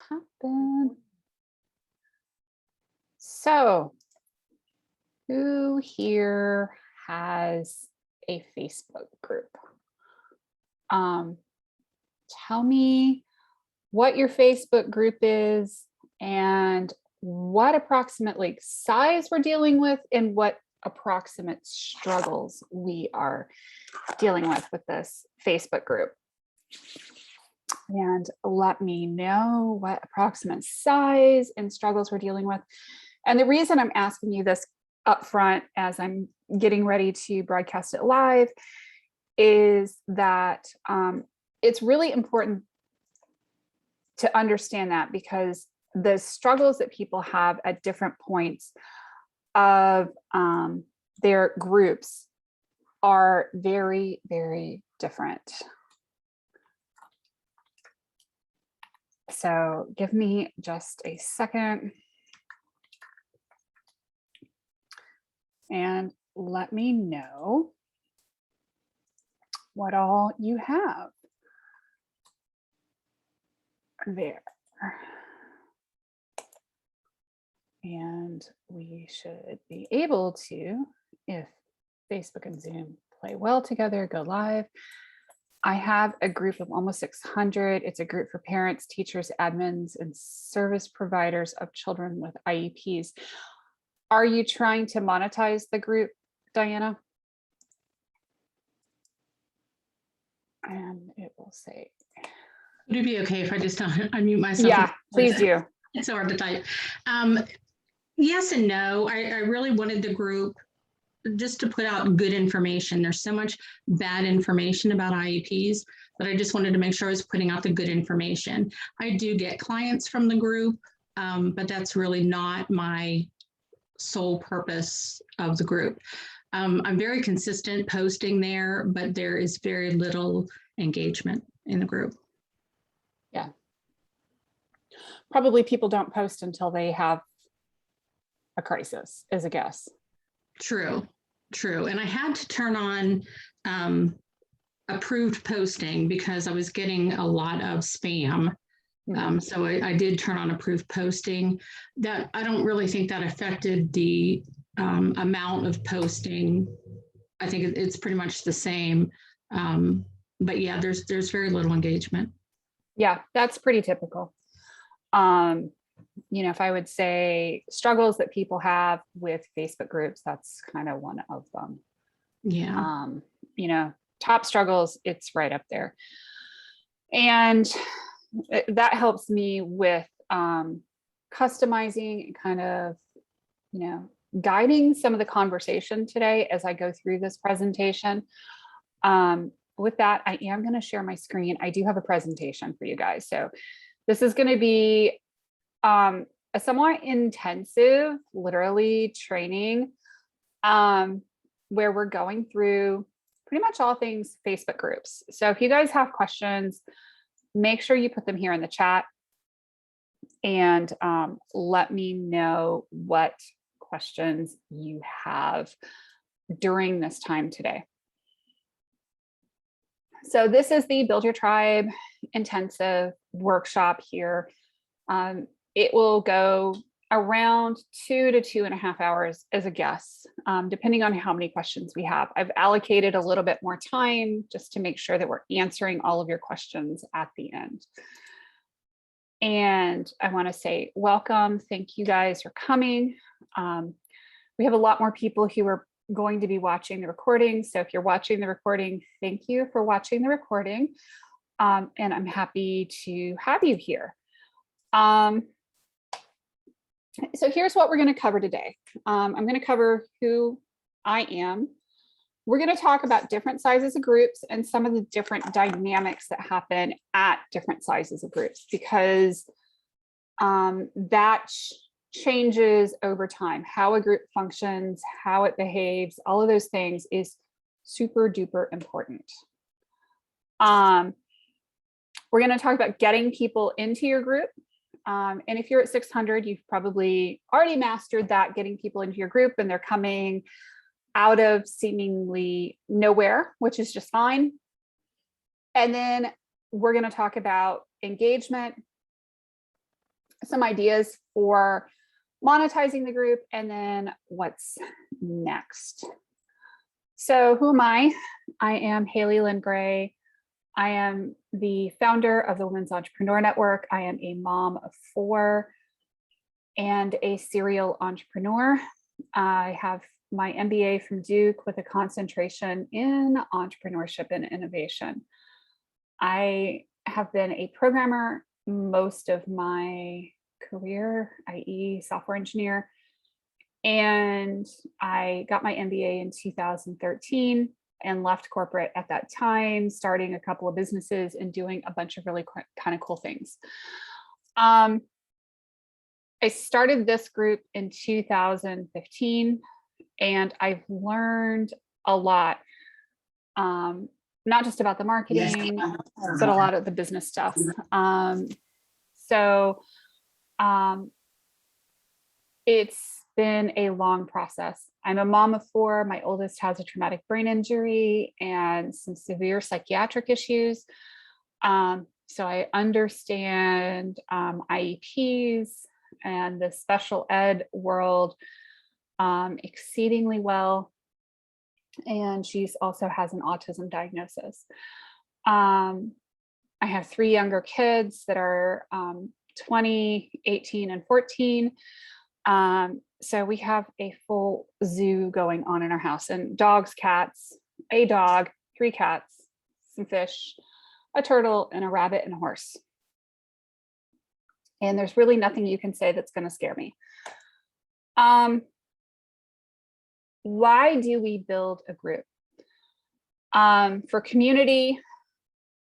happen. So, who here has a Facebook group? Um, Tell me what your Facebook group is and what approximately size we're dealing with and what approximate struggles we are dealing with this Facebook group. And let me know what approximate size and struggles we're dealing with. And the reason I'm asking you this up front as I'm getting ready to broadcast it live is that it's really important to understand that, because the struggles that people have at different points of their groups are very, very different. So give me just a second and let me know what all you have there. And we should be able to, if Facebook and Zoom play well together, go live. I have a group of almost 600. It's a group for parents, teachers, admins, and service providers of children with IEPs. Are you trying to monetize the group, Diana? And it will say. Would it be okay if I just unmute myself? Yeah, please do. It's so hard to type. Yes and no. I really wanted the group just to put out good information. There's so much bad information about IEPs that I just wanted to make sure I was putting out the good information. I do get clients from the group, but that's really not my sole purpose of the group. I'm very consistent posting there, but there is very little engagement in the group. Yeah. Probably people don't post until they have a crisis, is a guess. True. And I had to turn on approved posting because I was getting a lot of spam. So I did turn on approved posting. That I don't really think that affected the amount of posting. I think it's pretty much the same. But yeah, there's very little engagement. Yeah, that's pretty typical. If I would say struggles that people have with Facebook groups, that's kind of one of them. Yeah. Top struggles, it's right up there. And that helps me with customizing and kind of, guiding some of the conversation today as I go through this presentation. With that, I am going to share my screen. I do have a presentation for you guys. So this is going to be a somewhat intensive, literally training, where we're going through pretty much all things Facebook groups. So if you guys have questions, make sure you put them here in the chat and let me know what questions you have during this time today. So this is the Build Your Tribe intensive workshop here. It will go around 2 to 2.5 hours as a guess, depending on how many questions we have. I've allocated a little bit more time just to make sure that we're answering all of your questions at the end. And I want to say welcome. Thank you guys for coming. We have a lot more people who are going to be watching the recording. So if you're watching the recording, thank you for watching the recording. And I'm happy to have you here. So here's what we're going to cover today. I'm going to cover who I am. We're going to talk about different sizes of groups and some of the different dynamics that happen at different sizes of groups, because that changes over time. How a group functions, how it behaves, all of those things is super duper important. We're going to talk about getting people into your group. And if you're at 600, you've probably already mastered that, getting people into your group, and they're coming out of seemingly nowhere, which is just fine. And then we're going to talk about engagement, some ideas for monetizing the group, and then what's next. So who am I? I am Haley Lynn Gray. I am the founder of the Women's Entrepreneur Network. I am a mom of 4 and a serial entrepreneur. I have my MBA from Duke with a concentration in entrepreneurship and innovation. I have been a programmer most of my career, i.e. software engineer. And I got my MBA in 2013 and left corporate at that time, starting a couple of businesses and doing a bunch of really kind of cool things. I started this group in 2015, and I've learned a lot, not just about the marketing, but a lot of the business stuff. It's been a long process. I'm a mom of 4. My oldest has a traumatic brain injury and some severe psychiatric issues. So I understand IEPs and the special ed world exceedingly well. And she also has an autism diagnosis. I have 3 younger kids that are 20, 18, and 14. So we have a full zoo going on in our house, and dogs, cats, a dog, 3 cats, some fish, a turtle, and a rabbit and a horse. And there's really nothing you can say that's going to scare me. Why do we build a group? For community,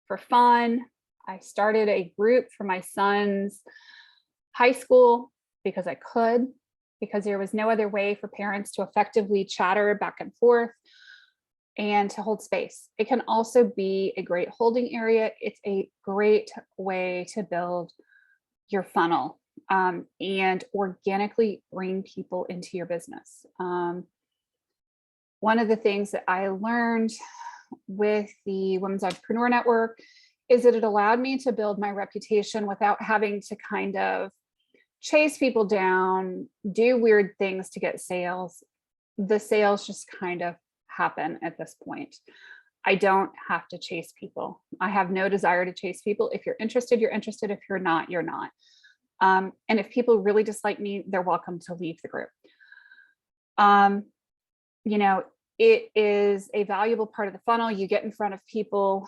for fun. I started a group for my son's high school because I could, because there was no other way for parents to effectively chatter back and forth and to hold space. It can also be a great holding area. It's a great way to build your funnel and organically bring people into your business. One of the things that I learned with the Women's Entrepreneur Network is that it allowed me to build my reputation without having to kind of chase people down, do weird things to get sales. The sales just kind of happen at this point. I don't have to chase people. I have no desire to chase people. If you're interested, you're interested. If you're not, you're not. And if people really dislike me, they're welcome to leave the group. You know, it is a valuable part of the funnel. You get in front of people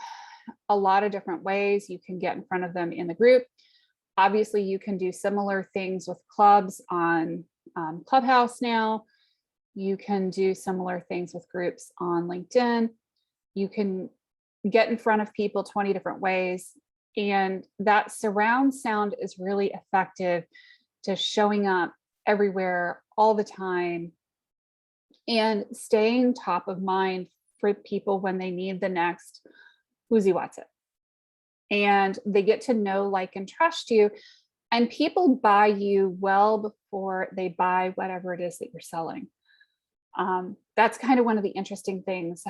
a lot of different ways. You can get in front of them in the group. Obviously, you can do similar things with clubs on Clubhouse now. You can do similar things with groups on LinkedIn. You can get in front of people 20 different ways. And that surround sound is really effective to showing up everywhere all the time and staying top of mind for people when they need the next Woozy What's It. And they get to know, like, and trust you. And people buy you well before they buy whatever it is that you're selling. That's kind of one of the interesting things.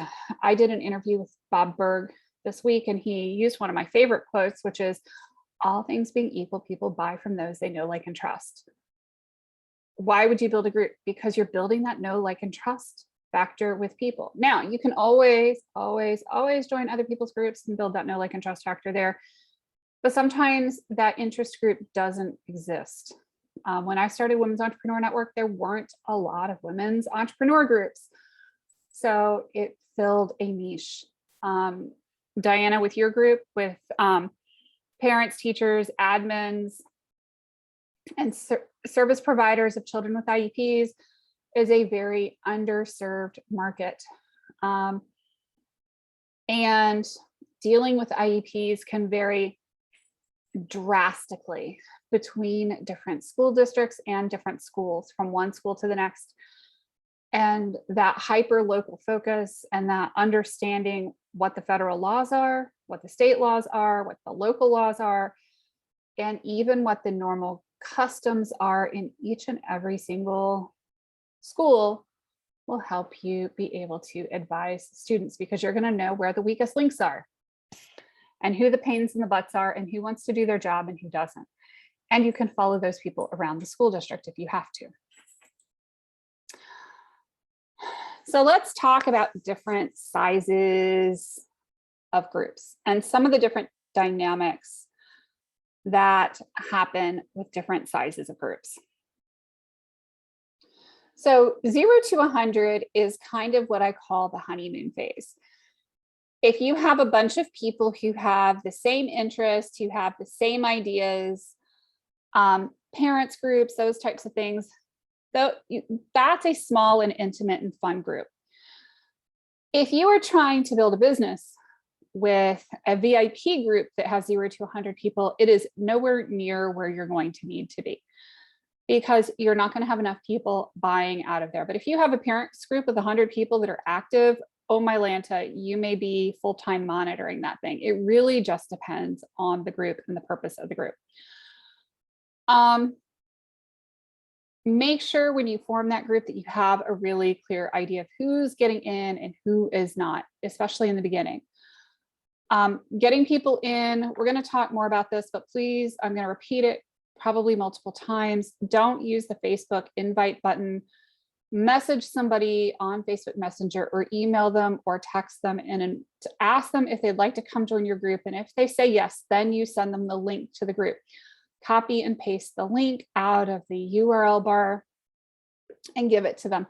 I did an interview with Bob Berg this week, and he used one of my favorite quotes, which is, all things being equal, people buy from those they know, like, and trust. Why would you build a group? Because you're building that know, like, and trust factor with people. Now, you can always join other people's groups and build that know, like, and trust factor there. But sometimes that interest group doesn't exist. When I started Women's Entrepreneur Network, there weren't a lot of women's entrepreneur groups. So it filled a niche. Diana, with your group, with parents, teachers, admins, and service providers of children with IEPs, is a very underserved market. And dealing with IEPs can vary drastically between different school districts and different schools, from one school to the next. And that hyper local focus and that understanding what the federal laws are, what the state laws are, what the local laws are, and even what the normal customs are in each and every single school will help you be able to advise students, because you're going to know where the weakest links are and who the pains in the butts are and who wants to do their job and who doesn't. And you can follow those people around the school district if you have to. So let's talk about different sizes of groups and some of the different dynamics that happen with different sizes of groups. So 0 to 100 is kind of what I call the honeymoon phase. If you have a bunch of people who have the same interests, who have the same ideas, parents groups, those types of things, that's a small and intimate and fun group. If you are trying to build a business with a VIP group that has 0 to 100 people, it is nowhere near where you're going to need to be, because you're not going to have enough people buying out of there. But if you have a parents group with 100 people that are active, oh my Lanta, you may be full-time monitoring that thing. It really just depends on the group and the purpose of the group. Make sure when you form that group that you have a really clear idea of who's getting in and who is not, especially in the beginning. Getting people in, we're going to talk more about this, but please, I'm going to repeat it probably multiple times. Don't use the Facebook invite button. Message somebody on Facebook Messenger or email them or text them and to ask them if they'd like to come join your group. And if they say yes, then you send them the link to the group. Copy and paste the link out of the URL bar and give it to them.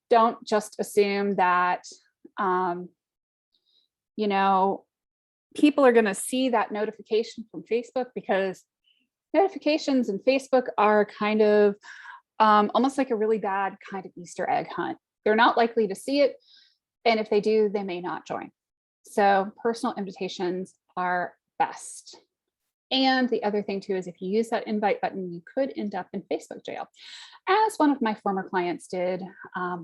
Don't just assume that, you know, people are going to see that notification from Facebook, because notifications in Facebook are kind of almost like a really bad kind of Easter egg hunt. They're not likely to see it. And if they do, they may not join. So personal invitations are best. And the other thing too is if you use that invite button, you could end up in Facebook jail, as one of my former clients did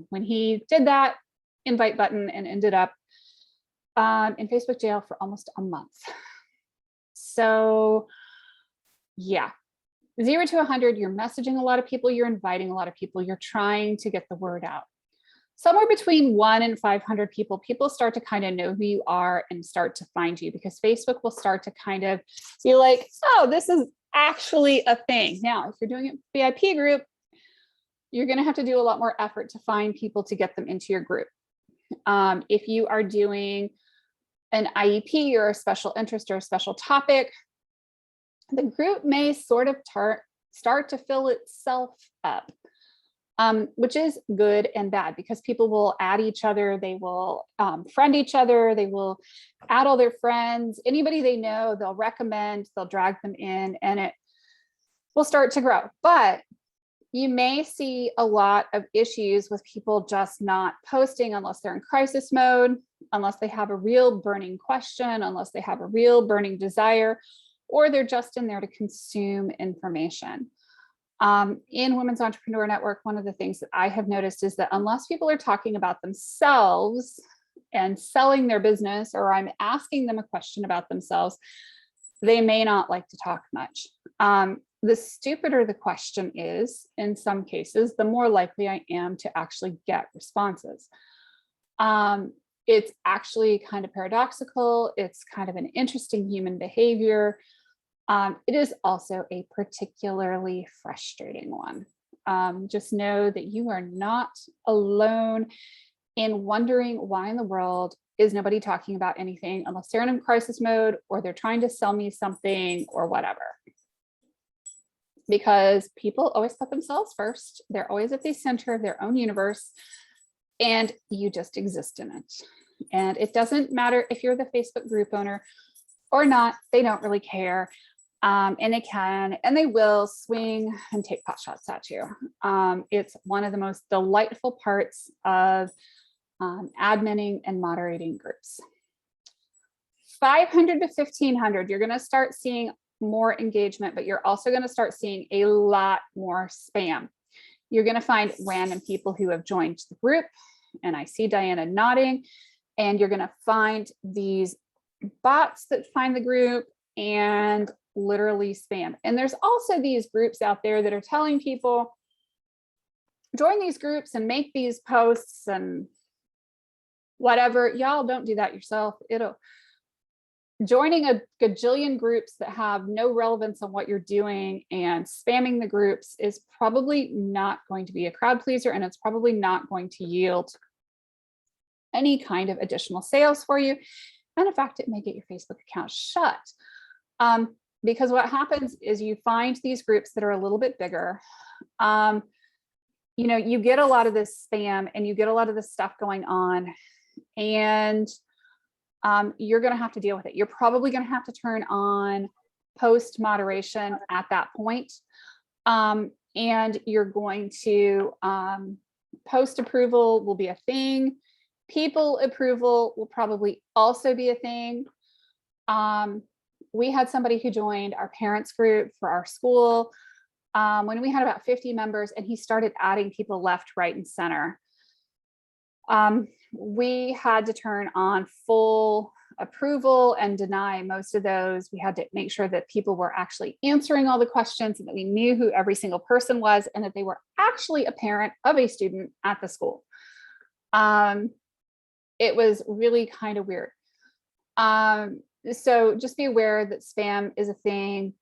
when he did that invite button and ended up in Facebook jail for almost a month. So yeah, 0 to 100, you're messaging a lot of people, you're inviting a lot of people, you're trying to get the word out. Somewhere between 1 and 500 people, people start to kind of know who you are and start to find you, because Facebook will start to kind of be like, oh, this is actually a thing. Now, if you're doing it VIP group, you're going to have to do a lot more effort to find people to get them into your group. If you are doing an IEP or a special interest or a special topic, the group may sort of start to fill itself up. Which is good and bad, because people will add each other, they will friend each other, they will add all their friends, anybody they know, they'll recommend, they'll drag them in, and it will start to grow. But you may see a lot of issues with people just not posting unless they're in crisis mode, unless they have a real burning question, unless they have a real burning desire, or they're just in there to consume information. In Women's Entrepreneur Network, one of the things that I have noticed is that unless people are talking about themselves and selling their business, or I'm asking them a question about themselves, they may not like to talk much. The stupider the question is, in some cases, the more likely I am to actually get responses. It's actually kind of paradoxical. It's kind of an interesting human behavior. It is also a particularly frustrating one. Just know that you are not alone in wondering why in the world is nobody talking about anything, unless they're in crisis mode or they're trying to sell me something or whatever. Because people always put themselves first. They're always at the center of their own universe, and you just exist in it. And it doesn't matter if you're the Facebook group owner or not, they don't really care. And they can, and they will swing and take pot shots at you. It's one of the most delightful parts of adminning and moderating groups. 500 to 1500, you're going to start seeing more engagement, but you're also going to start seeing a lot more spam. You're going to find random people who have joined the group, and I see Diana nodding, and you're going to find these bots that find the group and literally spam. And there's also these groups out there that are telling people, join these groups and make these posts and whatever. Y'all don't do that yourself. joining a gajillion groups that have no relevance on what you're doing and spamming the groups is probably not going to be a crowd pleaser, and it's probably not going to yield any kind of additional sales for you. And in fact, it may get your Facebook account shut. Because what happens is you find these groups that are a little bit bigger. You get a lot of this spam and you get a lot of this stuff going on, and you're going to have to deal with it. You're probably going to have to turn on post moderation at that point. And you're going to post approval will be a thing. People approval will probably also be a thing. We had somebody who joined our parents group for our school when we had about 50 members, and he started adding people left, right, and center. We had to turn on full approval and deny most of those. We had to make sure that people were actually answering all the questions and that we knew who every single person was and that they were actually a parent of a student at the school. It was really kind of weird. So just be aware that spam is a thing.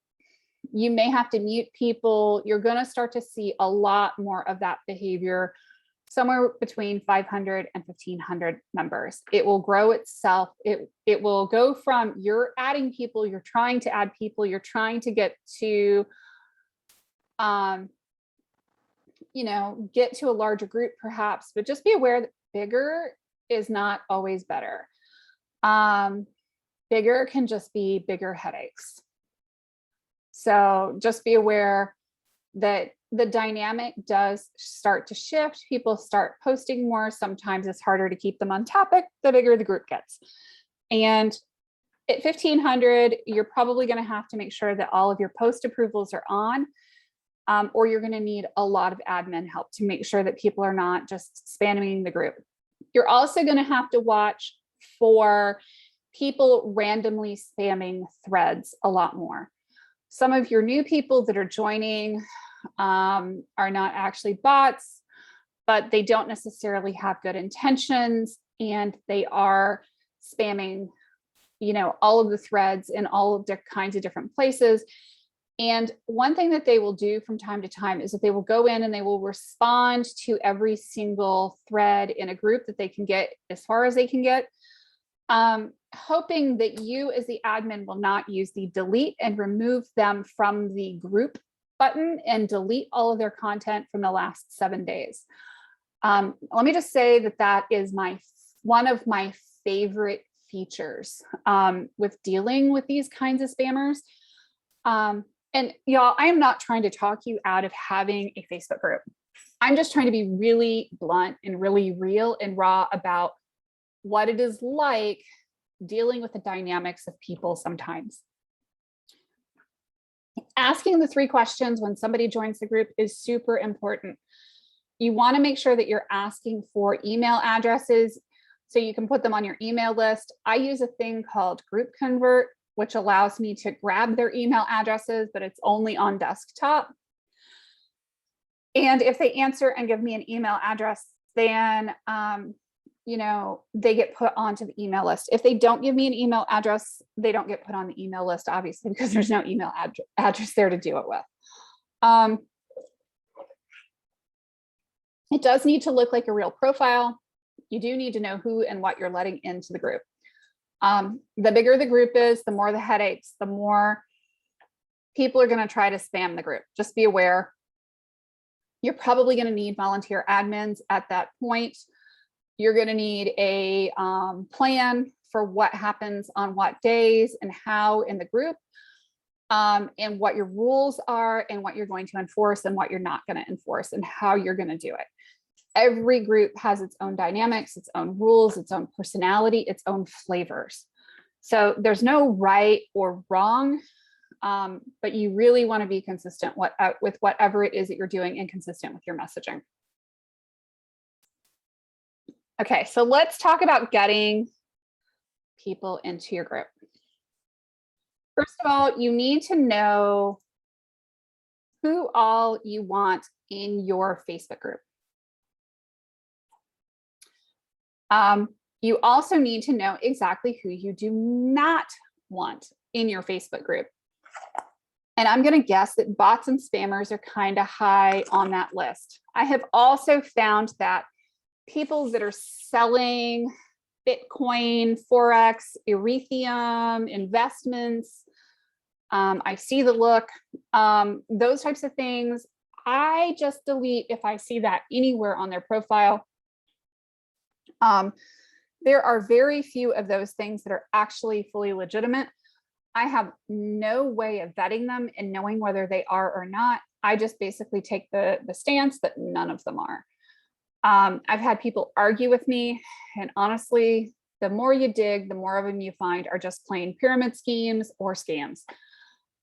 You may have to mute people. You're going to start to see a lot more of that behavior somewhere between 500 and 1,500 members. It will grow itself. It will go from you're adding people, you're trying to add people, you're trying to get to, get to a larger group perhaps, but just be aware that bigger is not always better. Bigger can just be bigger headaches. So just be aware that the dynamic does start to shift. People start posting more. Sometimes it's harder to keep them on topic the bigger the group gets. And at 1,500, you're probably going to have to make sure that all of your post approvals are on, or you're going to need a lot of admin help to make sure that people are not just spamming the group. You're also going to have to watch for people randomly spamming threads a lot more. Some of your new people that are joining are not actually bots, but they don't necessarily have good intentions, and they are spamming, all of the threads in all of the kinds of different places. And one thing that they will do from time to time is that they will go in and they will respond to every single thread in a group that they can get as far as they can get, hoping that you as the admin will not use the delete and remove them from the group button and delete all of their content from the last 7 days. Let me just say that is one of my favorite features with dealing with these kinds of spammers. And y'all, I am not trying to talk you out of having a Facebook group. I'm just trying to be really blunt and really real and raw about what it is like dealing with the dynamics of people sometimes. Asking the 3 questions when somebody joins the group is super important. You want to make sure that you're asking for email addresses so you can put them on your email list. I use a thing called Group Convert, which allows me to grab their email addresses, but it's only on desktop. And if they answer and give me an email address, then they get put onto the email list. If they don't give me an email address, they don't get put on the email list, obviously, because there's no email address there to do it with. It does need to look like a real profile. You do need to know who and what you're letting into the group. The bigger the group is, the more the headaches, the more people are going to try to spam the group. Just be aware. You're probably going to need volunteer admins at that point. You're going to need a plan for what happens on what days and how in the group, and what your rules are and what you're going to enforce and what you're not going to enforce and how you're going to do it. Every group has its own dynamics, its own rules, its own personality, its own flavors. So there's no right or wrong, but you really want to be consistent with whatever it is that you're doing and consistent with your messaging. Okay, so let's talk about getting people into your group. First of all, you need to know who all you want in your Facebook group. You also need to know exactly who you do not want in your Facebook group. And I'm going to guess that bots and spammers are kind of high on that list. I have also found that people that are selling Bitcoin, Forex, Ethereum, investments, I see the look, those types of things, I just delete if I see that anywhere on their profile. There are very few of those things that are actually fully legitimate. I have no way of vetting them and knowing whether they are or not. I just basically take the stance that none of them are. I've had people argue with me, and honestly, the more you dig, the more of them you find are just plain pyramid schemes or scams.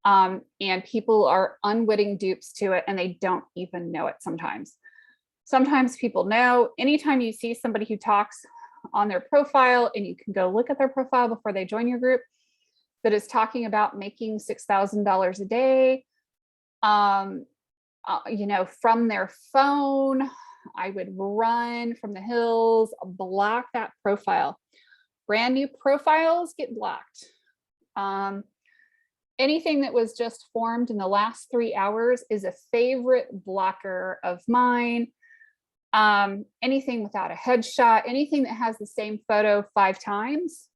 And people are unwitting dupes to it, and they don't even know it sometimes. Sometimes people know. Anytime you see somebody who talks on their profile, and you can go look at their profile before they join your group, that is talking about making $6,000 a day, you know, from their phone, I would run from the hills, block that profile. Brand new profiles get blocked. Anything that was just formed in the last 3 hours is a favorite blocker of mine. Anything without a headshot, anything that has the same photo 5 times.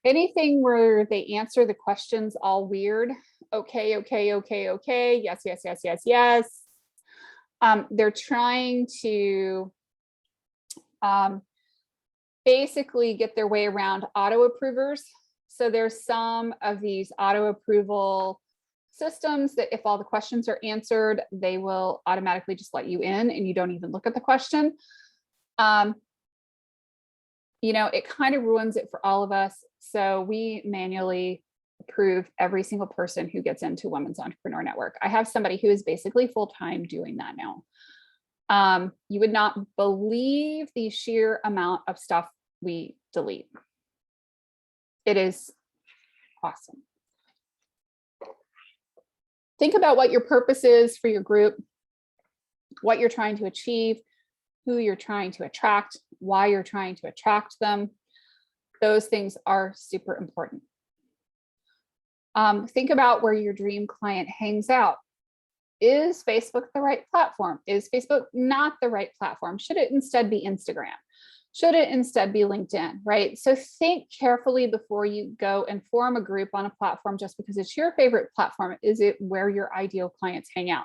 Anything where they answer the questions all weird. Okay, okay, okay, okay. Yes, yes, yes, yes, yes. They're trying to basically get their way around auto approvers. So there's some of these auto approval systems that if all the questions are answered, they will automatically just let you in and you don't even look at the question. You know, it kind of ruins it for all of us. So we manually approve every single person who gets into Women's Entrepreneur Network. I have somebody who is basically full-time doing that now. You would not believe the sheer amount of stuff we delete. It is awesome. Think about what your purpose is for your group, what you're trying to achieve, who you're trying to attract, why you're trying to attract them. Those things are super important. Think about where your dream client hangs out. Is Facebook the right platform? Is Facebook not the right platform? Should it instead be Instagram? Should it instead be LinkedIn, right? So think carefully before you go and form a group on a platform just because it's your favorite platform. Is it where your ideal clients hang out?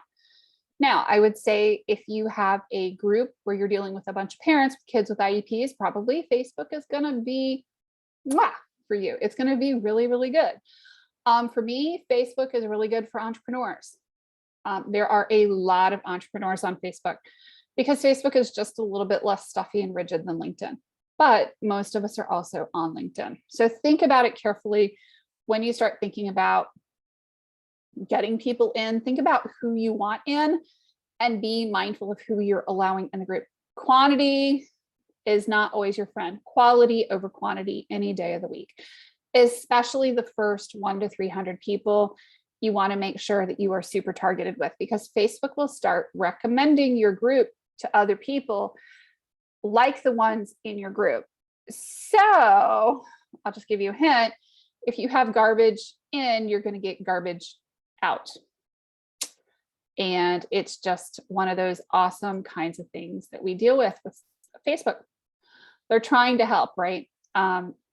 Now, I would say if you have a group where you're dealing with a bunch of parents with kids with IEPs, probably Facebook is going to be for you. It's going to be really, really good. For me, Facebook is really good for entrepreneurs. There are a lot of entrepreneurs on Facebook because Facebook is just a little bit less stuffy and rigid than LinkedIn, but most of us are also on LinkedIn. So think about it carefully when you start thinking about getting people in. Think about who you want in and be mindful of who you're allowing in the group. Quantity is not always your friend. Quality over quantity any day of the week, especially the first 100 to 300 people. You want to make sure that you are super targeted with, because Facebook will start recommending your group to other people like the ones in your group. So I'll just give you a hint. If you have garbage in, you're going to get garbage out. And it's just one of those awesome kinds of things that we deal with Facebook. They're trying to help, right?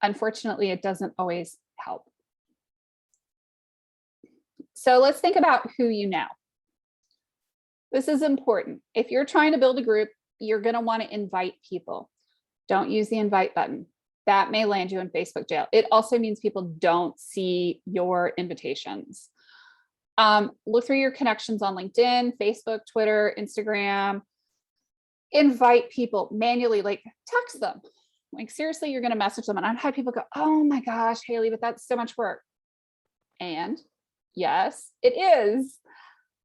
Unfortunately, it doesn't always help. So let's think about who you know. This is important. If you're trying to build a group, you're going to want to invite people. Don't use the invite button. That may land you in Facebook jail. It also means people don't see your invitations. Look through your connections on LinkedIn, Facebook, Twitter, Instagram. Invite people manually, like text them. Like seriously, you're going to message them. And I've had people go, oh my gosh, Haley, but that's so much work. And yes, it is.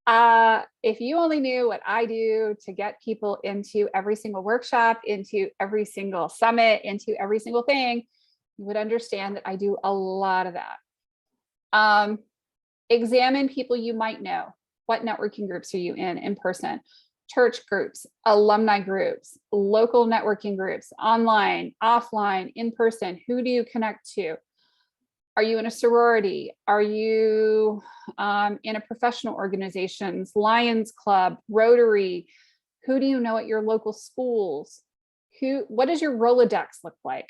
If you only knew what I do to get people into every single workshop, into every single summit, into every single thing, you would understand that I do a lot of that. Examine people you might know. What networking groups are you in person? Church groups, alumni groups, local networking groups, online, offline, in person. Who do you connect to? Are you in a sorority? Are you in a professional organizations, Lions Club, Rotary? Who do you know at your local schools? What does your Rolodex look like?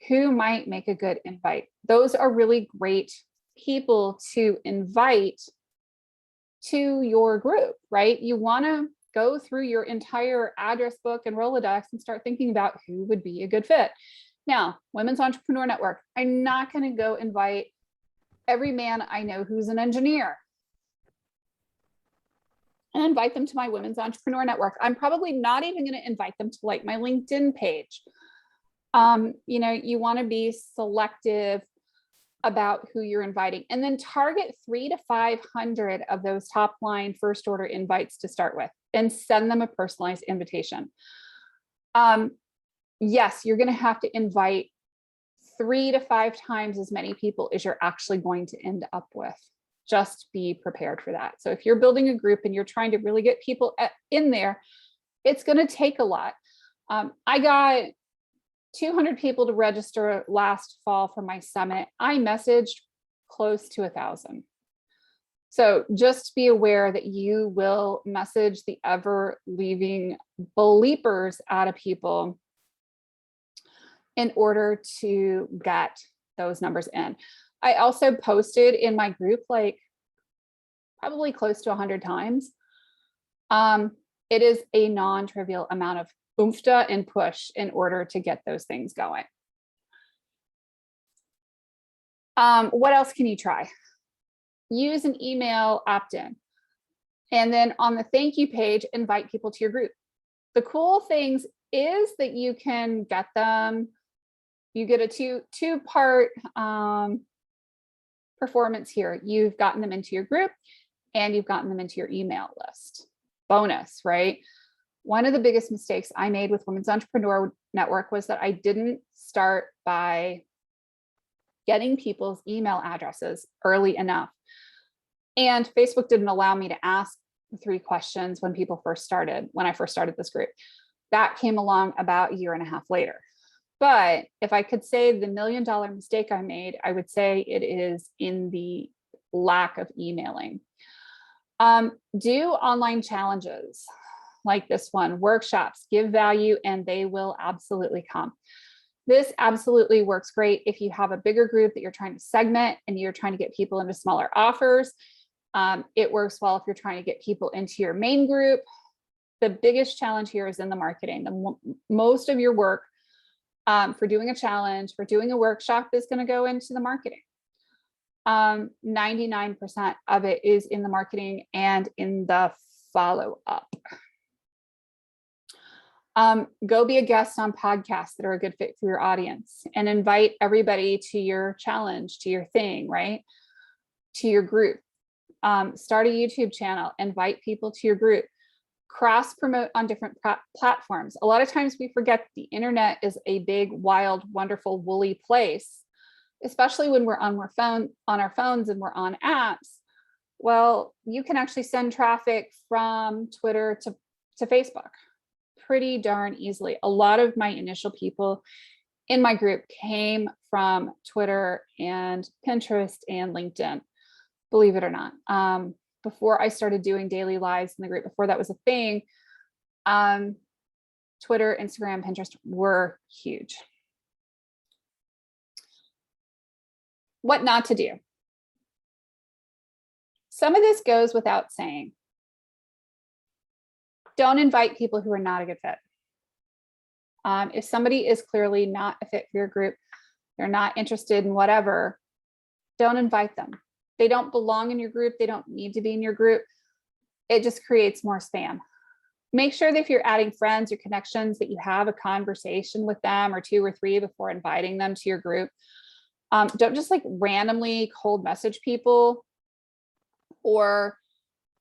Who might make a good invite? Those are really great people to invite to your group, right? You want to go through your entire address book and Rolodex and start thinking about who would be a good fit. Now, Women's Entrepreneur Network, I'm not going to go invite every man I know who's an engineer and invite them to my Women's Entrepreneur Network. I'm probably not even going to invite them to like my LinkedIn page. You want to be selective about who you're inviting, and then target 300 to 500 of those top line first order invites to start with, and send them a personalized invitation. Yes, you're going to have to invite 3 to 5 times as many people as you're actually going to end up with. Just be prepared for that. So if you're building a group and you're trying to really get people in there, it's going to take a lot. I got 200 people to register last fall for my summit. I messaged close to 1,000. So just be aware that you will message the ever leaving bleepers out of people in order to get those numbers in. I also posted in my group like probably close to 100 times. It is a non-trivial amount of oomph-da and push in order to get those things going. What else can you try? Use an email opt-in. And then on the thank you page, invite people to your group. The cool things is that you can get them, you get a two-part performance here. You've gotten them into your group and you've gotten them into your email list. Bonus, right? One of the biggest mistakes I made with Women's Entrepreneur Network was that I didn't start by getting people's email addresses early enough. And Facebook didn't allow me to ask 3 questions when I first started this group. That came along about a year and a half later. But if I could say the $1 million mistake I made, I would say it is in the lack of emailing. Do online challenges like this one, workshops, give value, and they will absolutely come. This absolutely works great if you have a bigger group that you're trying to segment and you're trying to get people into smaller offers. It works well if you're trying to get people into your main group. The biggest challenge here is in the marketing. Most of your work for doing a challenge, for doing a workshop is going to go into the marketing. 99% of it is in the marketing and in the follow-up. Go be a guest on podcasts that are a good fit for your audience, and invite everybody to your challenge, to your thing, right? To your group. Start a YouTube channel, invite people to your group. Cross promote on different platforms. A lot of times we forget the internet is a big, wild, wonderful, woolly place, especially when we're on our phones and we're on apps. Well, you can actually send traffic from Twitter to Facebook pretty darn easily. A lot of my initial people in my group came from Twitter and Pinterest and LinkedIn, believe it or not. Before I started doing daily lives in the group, before that was a thing, Twitter, Instagram, Pinterest were huge. What not to do. Some of this goes without saying. Don't invite people who are not a good fit. If somebody is clearly not a fit for your group, they're not interested in whatever, don't invite them. They don't belong in your group. They don't need to be in your group. It just creates more spam. Make sure that if you're adding friends or connections that you have a conversation with them or 2 or 3 before inviting them to your group. Don't just like randomly cold message people, or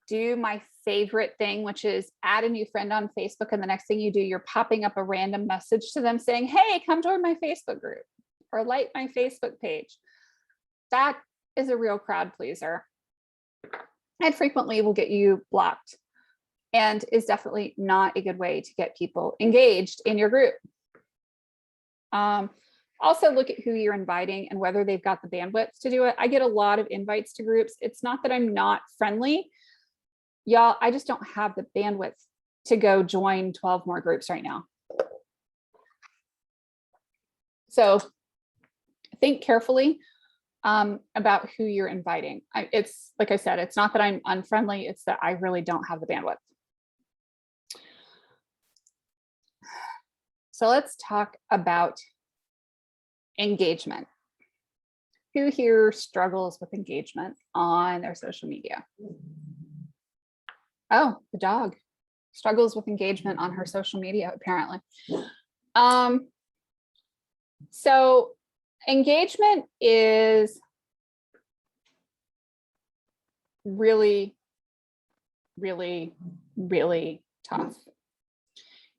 do my favorite thing, which is add a new friend on Facebook. And the next thing you do, you're popping up a random message to them saying, hey, come join my Facebook group or like my Facebook page. That is a real crowd pleaser and frequently will get you blocked, and is definitely not a good way to get people engaged in your group. Also look at who you're inviting and whether they've got the bandwidth to do it. I get a lot of invites to groups. It's not that I'm not friendly. Y'all, I just don't have the bandwidth to go join 12 more groups right now. So think carefully about who you're inviting. It's like I said, it's not that I'm unfriendly, it's that I really don't have the bandwidth. So let's talk about engagement. Who here struggles with engagement on their social media? Oh, the dog struggles with engagement on her social media, apparently. So engagement is really, really, really tough.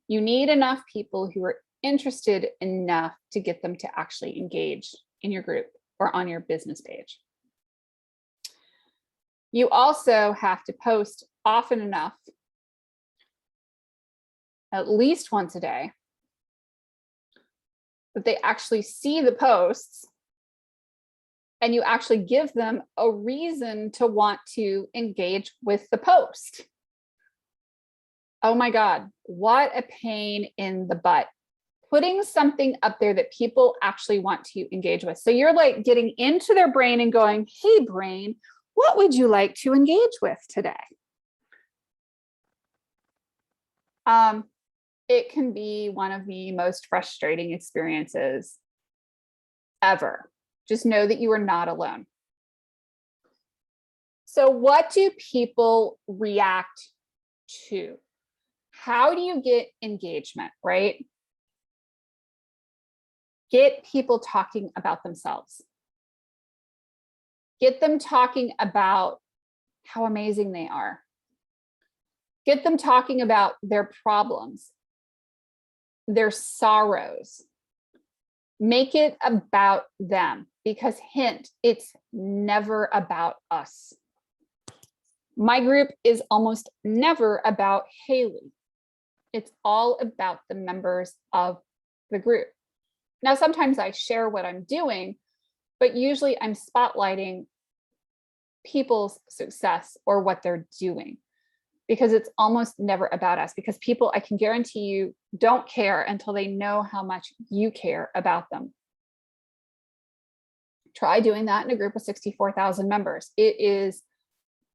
You need enough people who are interested enough to get them to actually engage in your group or on your business page. You also have to post often enough, at least once a day, that they actually see the posts and you actually give them a reason to want to engage with the post. Oh my God, what a pain in the butt. Putting something up there that people actually want to engage with. So you're like getting into their brain and going, hey brain, what would you like to engage with today? It can be one of the most frustrating experiences ever. Just know that you are not alone. So what do people react to? How do you get engagement, right? Get people talking about themselves. Get them talking about how amazing they are. Get them talking about their problems, their sorrows. Make it about them, because hint, it's never about us. My group is almost never about Haley. It's all about the members of the group. Now, sometimes I share what I'm doing, but usually I'm spotlighting people's success or what they're doing, because it's almost never about us, because people, I can guarantee you, don't care until they know how much you care about them. Try doing that in a group of 64,000 members. It is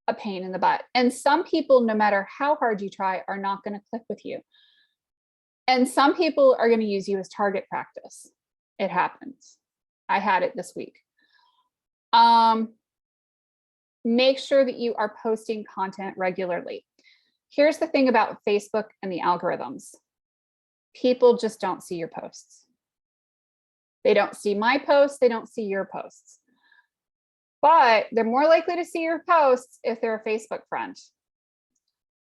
a pain in the butt. And some people, no matter how hard you try, are not going to click with you. And some people are going to use you as target practice. It happens. I had it this week. Make sure that you are posting content regularly. Here's the thing about Facebook and the algorithms. People just don't see your posts. They don't see my posts, they don't see your posts. But they're more likely to see your posts if they're a Facebook friend.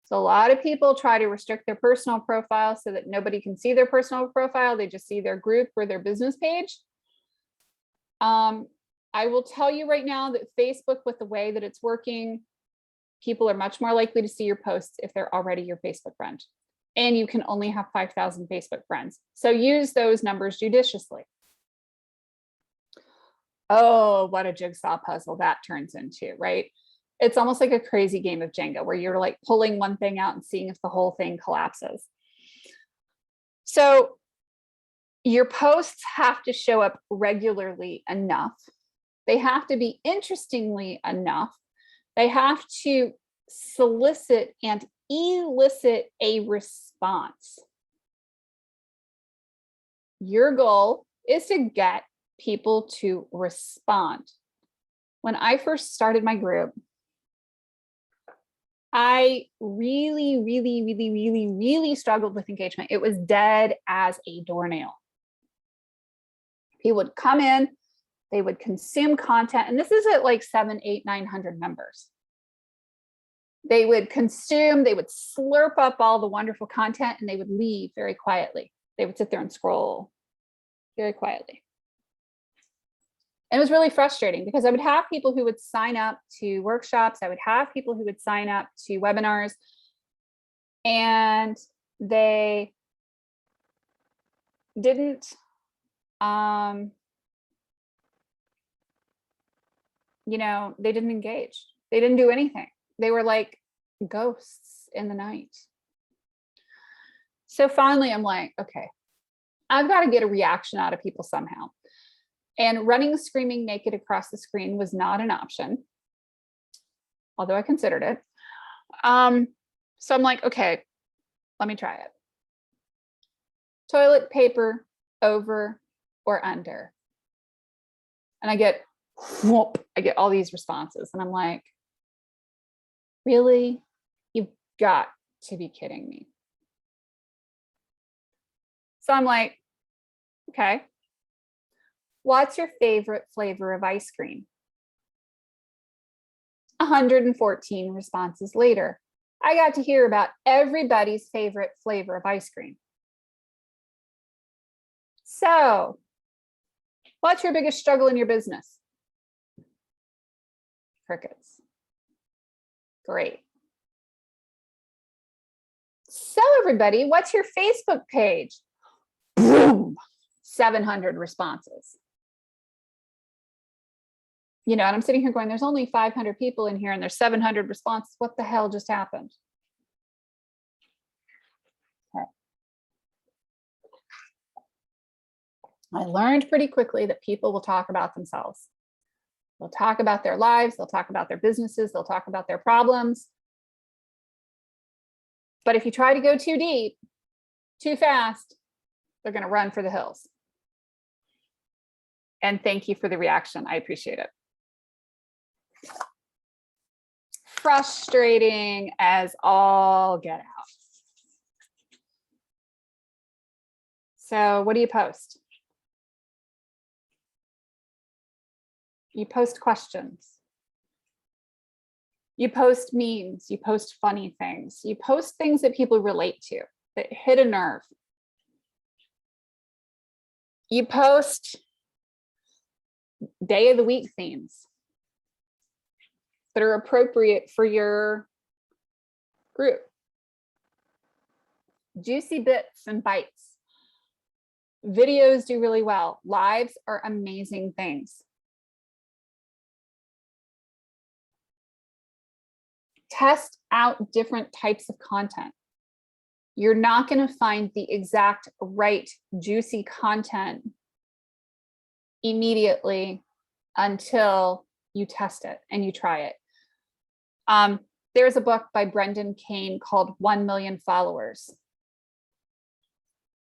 So a lot of people try to restrict their personal profile so that nobody can see their personal profile. They just see their group or their business page. I will tell you right now that Facebook, with the way that it's working, people are much more likely to see your posts if they're already your Facebook friend. And you can only have 5,000 Facebook friends. So use those numbers judiciously. Oh, what a jigsaw puzzle that turns into, right? It's almost like a crazy game of Jenga where you're like pulling one thing out and seeing if the whole thing collapses. So your posts have to show up regularly enough. They have to be interestingly enough. They have to solicit and elicit a response. Your goal is to get people to respond. When I first started my group, I really struggled with engagement. It was dead as a doornail. People would come in, they would consume content, and this is at like 700, 800, 900 members. They would consume, they would slurp up all the wonderful content, and they would leave very quietly. They would sit there and scroll very quietly. And it was really frustrating because I would have people who would sign up to workshops. I would have people who would sign up to webinars, and they didn't You know, they didn't engage. They didn't do anything. They were like ghosts in the night. So finally, I'm like, okay, I've got to get a reaction out of people somehow. And running screaming naked across the screen was not an option, although I considered it. So I'm like, okay, let me try it. Toilet paper over or under. And I get whoop, I get all these responses. And I'm like, really? You've got to be kidding me. So I'm like, okay, what's your favorite flavor of ice cream? 114 responses later, I got to hear about everybody's favorite flavor of ice cream. So, what's your biggest struggle in your business? Crickets. Great. So, everybody, what's your Facebook page? Boom, 700 responses. You know, and I'm sitting here going, there's only 500 people in here and there's 700 responses. What the hell just happened? Okay. I learned pretty quickly that people will talk about themselves. They'll talk about their lives, they'll talk about their businesses, they'll talk about their problems. But if you try to go too deep, too fast, they're going to run for the hills. And thank you for the reaction. I appreciate it. Frustrating as all get out. So what do you post? You post questions. You post memes, you post funny things, you post things that people relate to, that hit a nerve. You post day of the week themes that are appropriate for your group. Juicy bits and bites. Videos do really well. Lives are amazing things. Test out different types of content. You're not going to find the exact right juicy content immediately until you test it and you try it. There's a book by Brendan Kane called 1 Million Followers.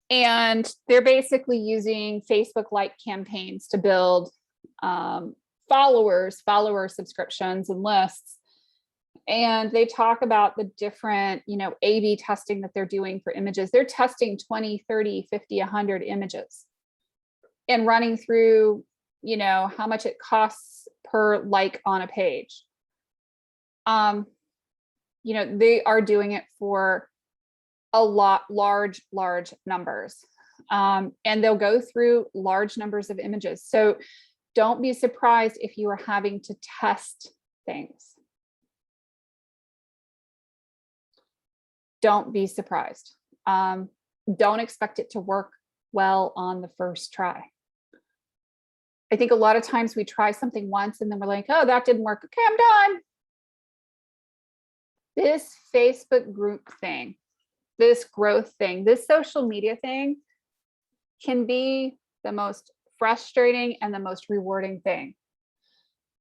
And they're basically using Facebook-like campaigns to build follower subscriptions and lists. And they talk about the different, A/B testing that they're doing for images. They're testing 20, 30, 50, 100 images and running through, how much it costs per like on a page. They are doing it for a lot, large numbers. And they'll go through large numbers of images. So don't be surprised if you are having to test things. Don't be surprised. Don't expect it to work well on the first try. I think a lot of times we try something once and then we're like, oh, that didn't work. Okay, I'm done. This Facebook group thing, this growth thing, this social media thing can be the most frustrating and the most rewarding thing.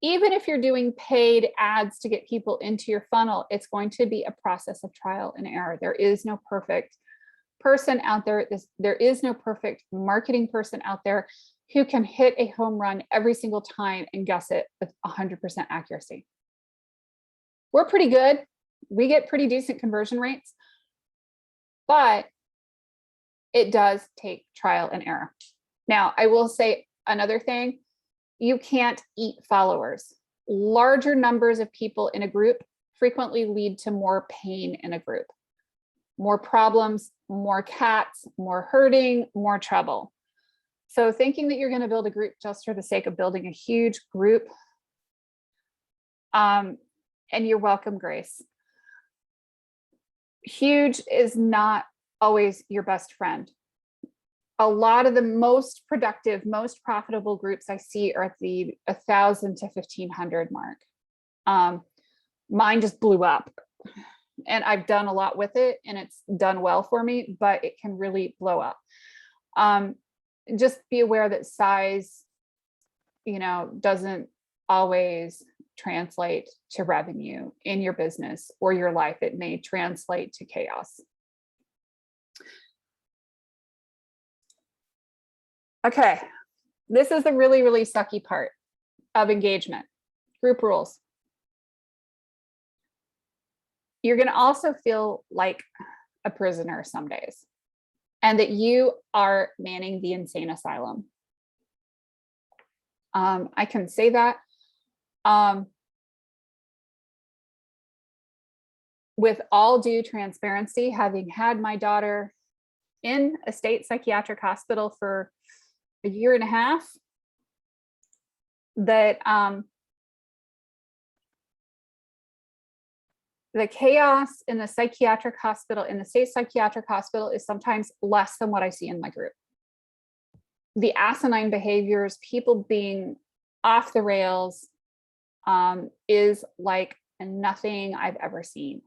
Even if you're doing paid ads to get people into your funnel, it's going to be a process of trial and error. There is no perfect person out there. There is no perfect marketing person out there who can hit a home run every single time and guess it with 100% accuracy. We're pretty good. We get pretty decent conversion rates, but it does take trial and error. Now, I will say another thing. You can't eat followers. Larger numbers of people in a group frequently lead to more pain in a group. More problems, more cats, more hurting, more trouble. So thinking that you're going to build a group just for the sake of building a huge group, and you're welcome, Grace. Huge is not always your best friend. a lot of the most productive, most profitable groups I see are at the 1,000 to 1,500 mark. Mine just blew up, and I've done a lot with it, and it's done well for me, but it can really blow up. Just be aware that size, doesn't always translate to revenue in your business or your life. It may translate to chaos. Okay, this is the really, really sucky part of engagement. Group rules. You're going to also feel like a prisoner some days, and that you are manning the insane asylum. I can say that. With all due transparency, having had my daughter in a state psychiatric hospital for a year and a half, that the chaos in the psychiatric hospital, in the state psychiatric hospital, is sometimes less than what I see in my group. The asinine behaviors, people being off the rails, is like nothing I've ever seen.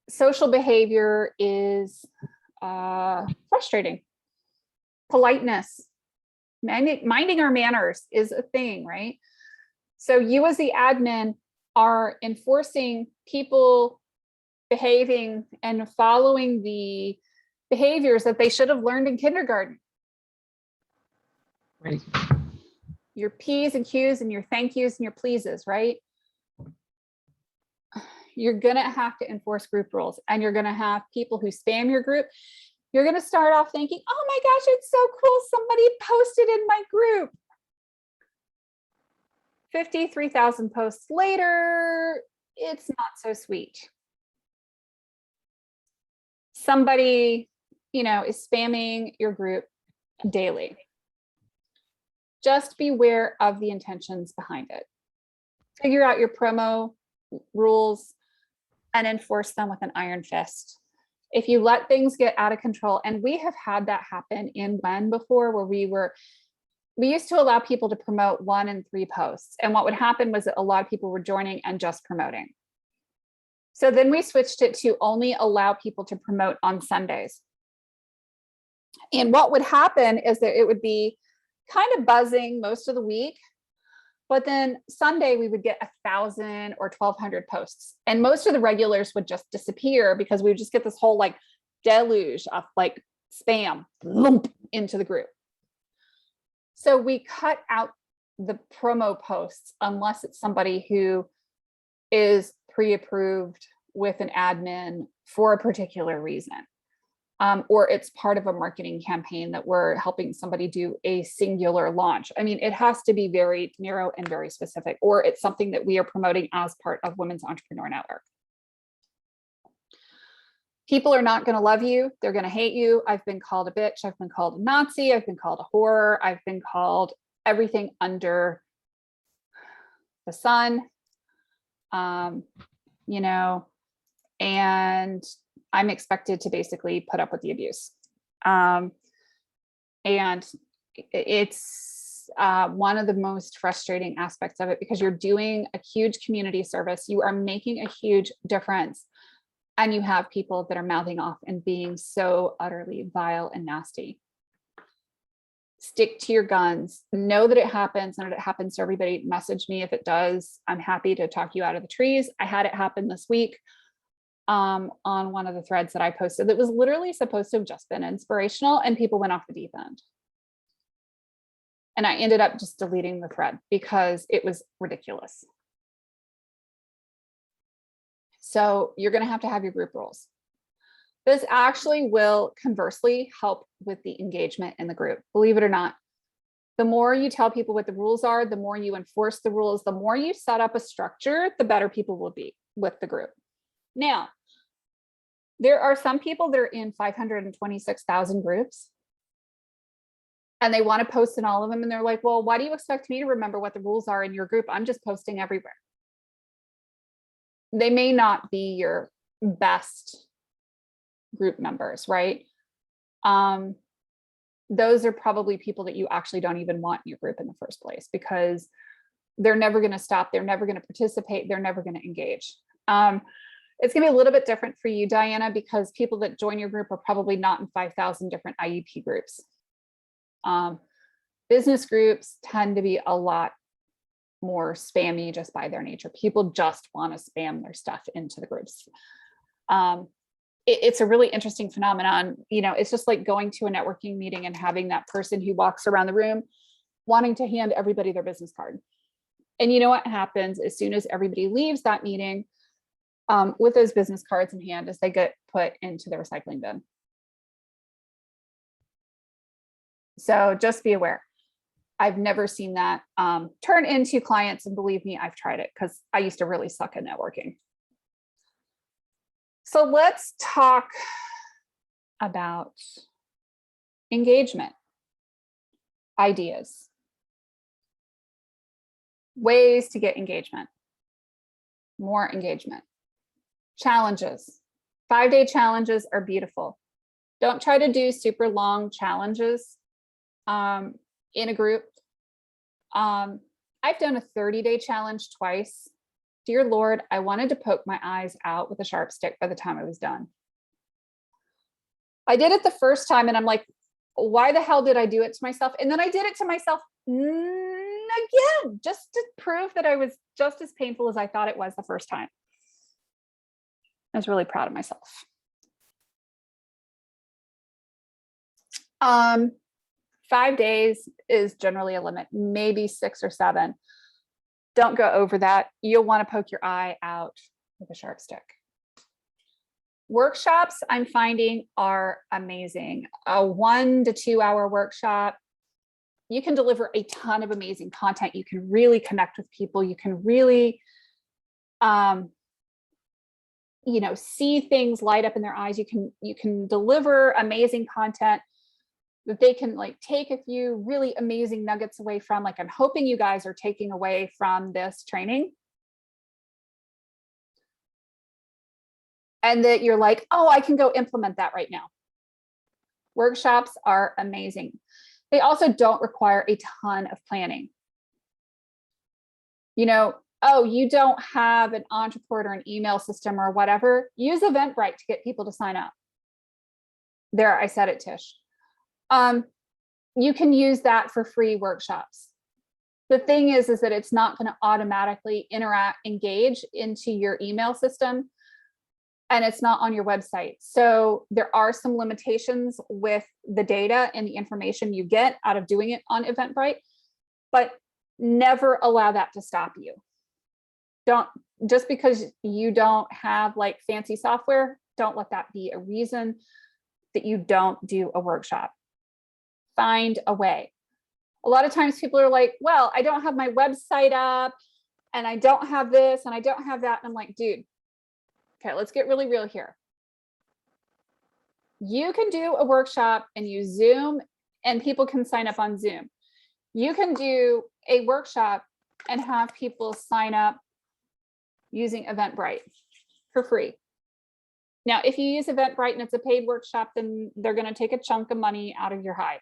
Social behavior is frustrating. Politeness, minding our manners is a thing, right? So you as the admin are enforcing people behaving and following the behaviors that they should have learned in kindergarten. Right. Your P's and Q's and your thank yous and your pleases, right? You're going to have to enforce group rules, and you're going to have people who spam your group. You're going to start off thinking, oh my gosh, it's so cool. Somebody posted in my group. 53,000 posts later, it's not so sweet. Somebody, is spamming your group daily. Just beware of the intentions behind it. Figure out your promo rules and enforce them with an iron fist. If you let things get out of control, and we have had that happen in WEN before, where we used to allow people to promote 1 and 3 posts. And what would happen was that a lot of people were joining and just promoting. So then we switched it to only allow people to promote on Sundays. And what would happen is that it would be kind of buzzing most of the week, but then Sunday we would get 1,000 or 1,200 posts, and most of the regulars would just disappear because we would just get this whole like deluge of like spam lump into the group. So we cut out the promo posts unless it's somebody who is pre-approved with an admin for a particular reason. Or it's part of a marketing campaign that we're helping somebody do a singular launch. I mean, it has to be very narrow and very specific, or it's something that we are promoting as part of Women's Entrepreneur Network. People are not going to love you. They're going to hate you. I've been called a bitch. I've been called a Nazi. I've been called a whore. I've been called everything under the sun, and I'm expected to basically put up with the abuse. And it's one of the most frustrating aspects of it, because you're doing a huge community service. You are making a huge difference. And you have people that are mouthing off and being so utterly vile and nasty. Stick to your guns. Know that it happens, and it happens to everybody. Message me if it does. I'm happy to talk you out of the trees. I had it happen this week on one of the threads that I posted that was literally supposed to have just been inspirational, and people went off the deep end. And I ended up just deleting the thread because it was ridiculous. So you're going to have your group rules. This actually will conversely help with the engagement in the group. Believe it or not, the more you tell people what the rules are, the more you enforce the rules, the more you set up a structure, the better people will be with the group. Now, there are some people that are in 526,000 groups, and they want to post in all of them. And they're like, well, why do you expect me to remember what the rules are in your group? I'm just posting everywhere. They may not be your best group members, right? those are probably people that you actually don't even want in your group in the first place, because they're never going to stop. They're never going to participate. They're never going to engage. It's going to be a little bit different for you, Diana, because people that join your group are probably not in 5,000 different IEP groups. Business groups tend to be a lot more spammy just by their nature. People just want to spam their stuff into the groups. It's a really interesting phenomenon. You know, it's just like going to a networking meeting and having that person who walks around the room wanting to hand everybody their business card. And you know what happens as soon as everybody leaves that meeting with those business cards in hand, is they get put into the recycling bin. So just be aware. I've never seen that turn into clients, and believe me, I've tried it because I used to really suck at networking. So let's talk about engagement, ideas, ways to get engagement, more engagement, challenges. 5-day challenges are beautiful. Don't try to do super long challenges in a group. I've done a 30-day challenge twice. Dear Lord, I wanted to poke my eyes out with a sharp stick by the time I was done. I did it the first time and I'm like, why the hell did I do it to myself? And then I did it to myself again, just to prove that I was just as painful as I thought it was the first time. I was really proud of myself. 5 days is generally a limit, maybe 6 or 7. Don't go over that. You'll want to poke your eye out with a sharp stick. Workshops, I'm finding, are amazing. A 1 to 2 hour workshop, you can deliver a ton of amazing content. You can really connect with people. You can really, see things light up in their eyes. You can deliver amazing content that they can like take a few really amazing nuggets away from. Like, I'm hoping you guys are taking away from this training. And that you're like, oh, I can go implement that right now. Workshops are amazing. They also don't require a ton of planning. Oh, you don't have an Entreport or an email system or whatever, use Eventbrite to get people to sign up. There, I said it, Tish. You can use that for free workshops. The thing is that it's not going to automatically engage into your email system, and it's not on your website. So there are some limitations with the data and the information you get out of doing it on Eventbrite, but never allow that to stop you. Just because you don't have like fancy software, don't let that be a reason that you don't do a workshop. Find a way. A lot of times people are like, well, I don't have my website up and I don't have this and I don't have that. And I'm like, dude, okay, let's get really real here. You can do a workshop and use Zoom and people can sign up on Zoom. You can do a workshop and have people sign up using Eventbrite for free. Now, if you use Eventbrite and it's a paid workshop, then they're going to take a chunk of money out of your hide.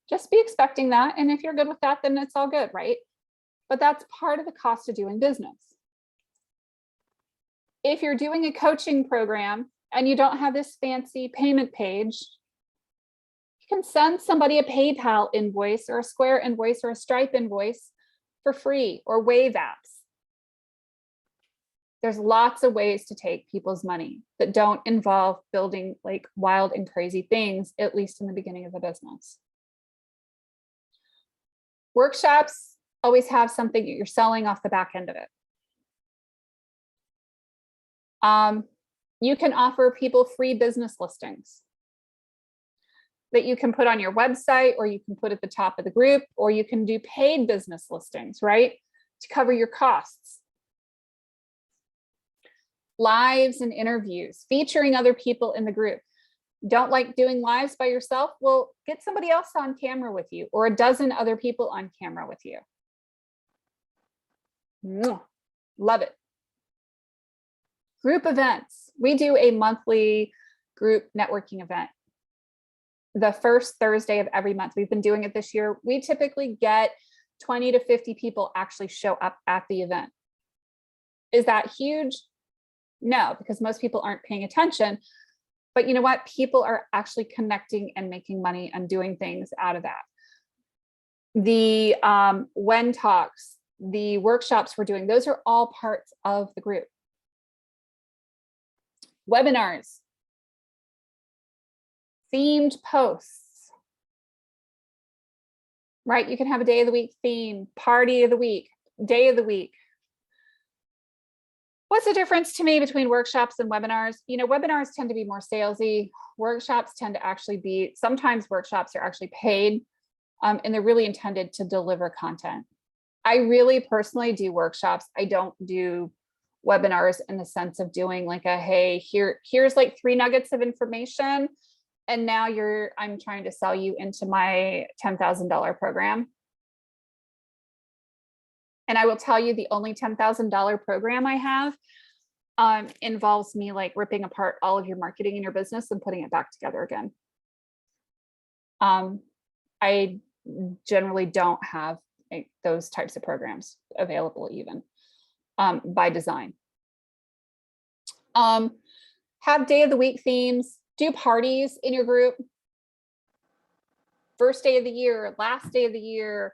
Just be expecting that. And if you're good with that, then it's all good, right? But that's part of the cost of doing business. If you're doing a coaching program and you don't have this fancy payment page, you can send somebody a PayPal invoice or a Square invoice or a Stripe invoice for free, or Wave apps. There's lots of ways to take people's money that don't involve building like wild and crazy things, at least in the beginning of a business. Workshops always have something that you're selling off the back end of it. You can offer people free business listings that you can put on your website, or you can put at the top of the group, or you can do paid business listings, right? To cover your costs. Lives and interviews, featuring other people in the group. Don't like doing lives by yourself? Well, get somebody else on camera with you, or a dozen other people on camera with you. Love it. Group events. We do a monthly group networking event. the first Thursday of every month. We've been doing it this year. We typically get 20 to 50 people actually show up at the event. Is that huge? No, because most people aren't paying attention. But you know what? People are actually connecting and making money and doing things out of that. The when talks, the workshops we're doing, those are all parts of the group. Webinars, themed posts, right? You can have a day of the week theme, party of the week, day of the week. What's the difference to me between workshops and webinars? You know, webinars tend to be more salesy. Workshops tend to actually be, sometimes workshops are actually paid, and they're really intended to deliver content. I really personally do workshops. I don't do webinars in the sense of doing like a, hey, here's like 3 nuggets of information, and now I'm trying to sell you into my $10,000 program. And I will tell you, the only $10,000 program I have involves me like ripping apart all of your marketing in your business and putting it back together again. I generally don't have those types of programs available even by design. Have day of the week themes, do parties in your group. First day of the year, last day of the year.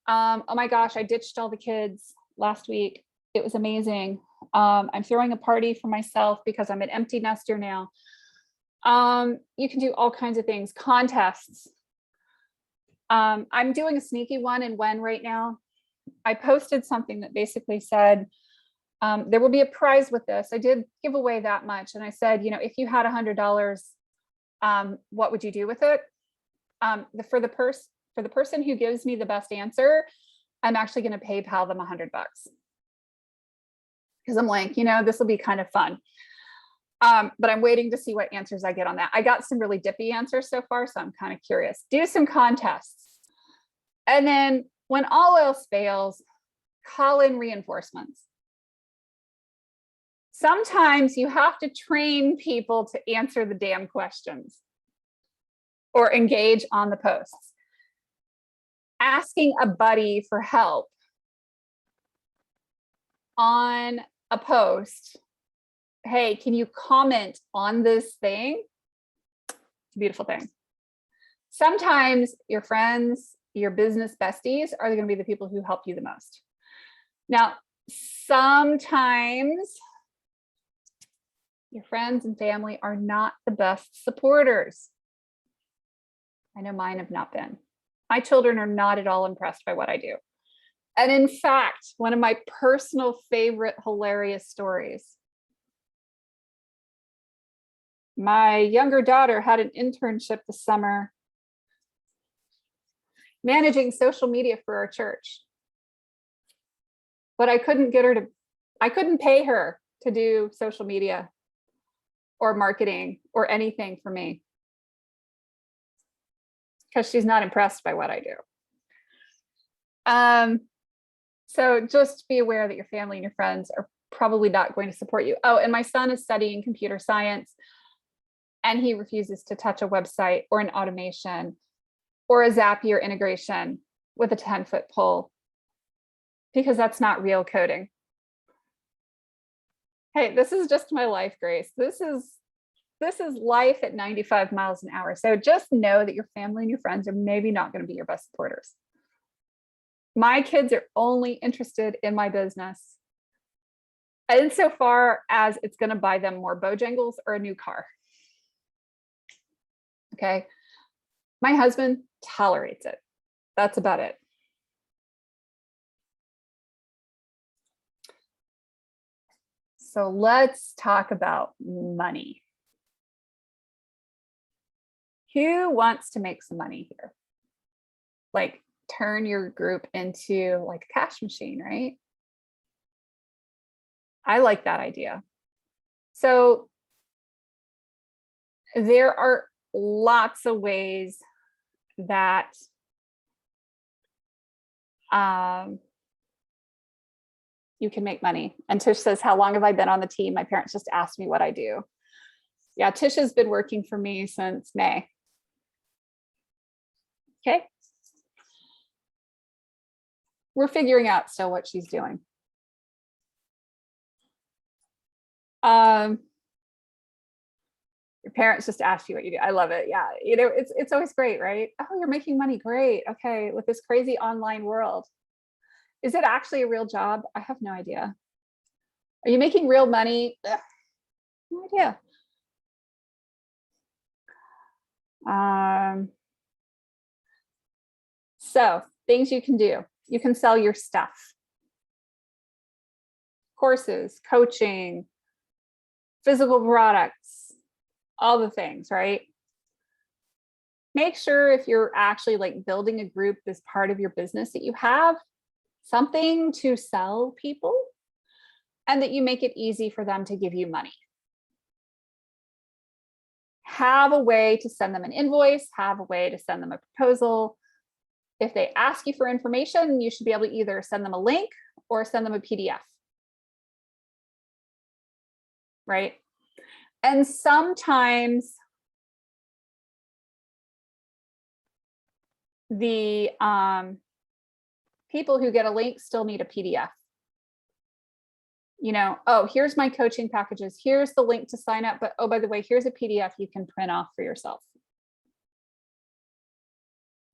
Oh my gosh, I ditched all the kids last week. It was amazing. I'm throwing a party for myself because I'm an empty nester now. You can do all kinds of things, contests. I'm doing a sneaky one in When right now. I posted something that basically said, there will be a prize with this. I did give away that much. And I said, you know, if you had $100, what would you do with it? For the person who gives me the best answer, I'm actually going to PayPal them $100 because I'm like, you know, this will be kind of fun. But I'm waiting to see what answers I get on that. I got some really dippy answers so far, so I'm kind of curious. Do some contests. And then when all else fails, call in reinforcements. Sometimes you have to train people to answer the damn questions or engage on the posts. Asking a buddy for help on a post, hey, can you comment on this thing? It's a beautiful thing. Sometimes your friends, your business besties are going to be the people who help you the most. Now, sometimes your friends and family are not the best supporters. I know mine have not been. My children are not at all impressed by what I do. And in fact, one of my personal favorite hilarious stories, my younger daughter had an internship this summer managing social media for our church. But I couldn't pay her to do social media or marketing or anything for me because she's not impressed by what I do. So just be aware that your family and your friends are probably not going to support you. Oh, and my son is studying computer science and he refuses to touch a website or an automation or a Zapier integration with a 10-foot pole because that's not real coding. Hey, this is just my life, Grace. This is life at 95 miles an hour. So just know that your family and your friends are maybe not going to be your best supporters. My kids are only interested in my business insofar as it's going to buy them more Bojangles or a new car. Okay. My husband tolerates it. That's about it. So let's talk about money. Who wants to make some money here? Like turn your group into like a cash machine, right? I like that idea. So there are lots of ways that you can make money. And Tish says, how long have I been on the team? My parents just asked me what I do. Yeah, Tish has been working for me since May. Okay. We're figuring out still what she's doing. Your parents just ask you what you do. I love it. Yeah. You know, it's always great, right? Oh, you're making money. Great. Okay. With this crazy online world. Is it actually a real job? I have no idea. Are you making real money? Ugh, no idea. So things you can do. You can sell your stuff. Courses, coaching, physical products, all the things, right? Make sure if you're actually like building a group as part of your business that you have something to sell people and that you make it easy for them to give you money. Have a way to send them an invoice, have a way to send them a proposal. If they ask you for information, you should be able to either send them a link or send them a PDF. Right? And sometimes the people who get a link still need a PDF. You know, oh, here's my coaching packages. Here's the link to sign up. But oh, by the way, here's a PDF you can print off for yourself.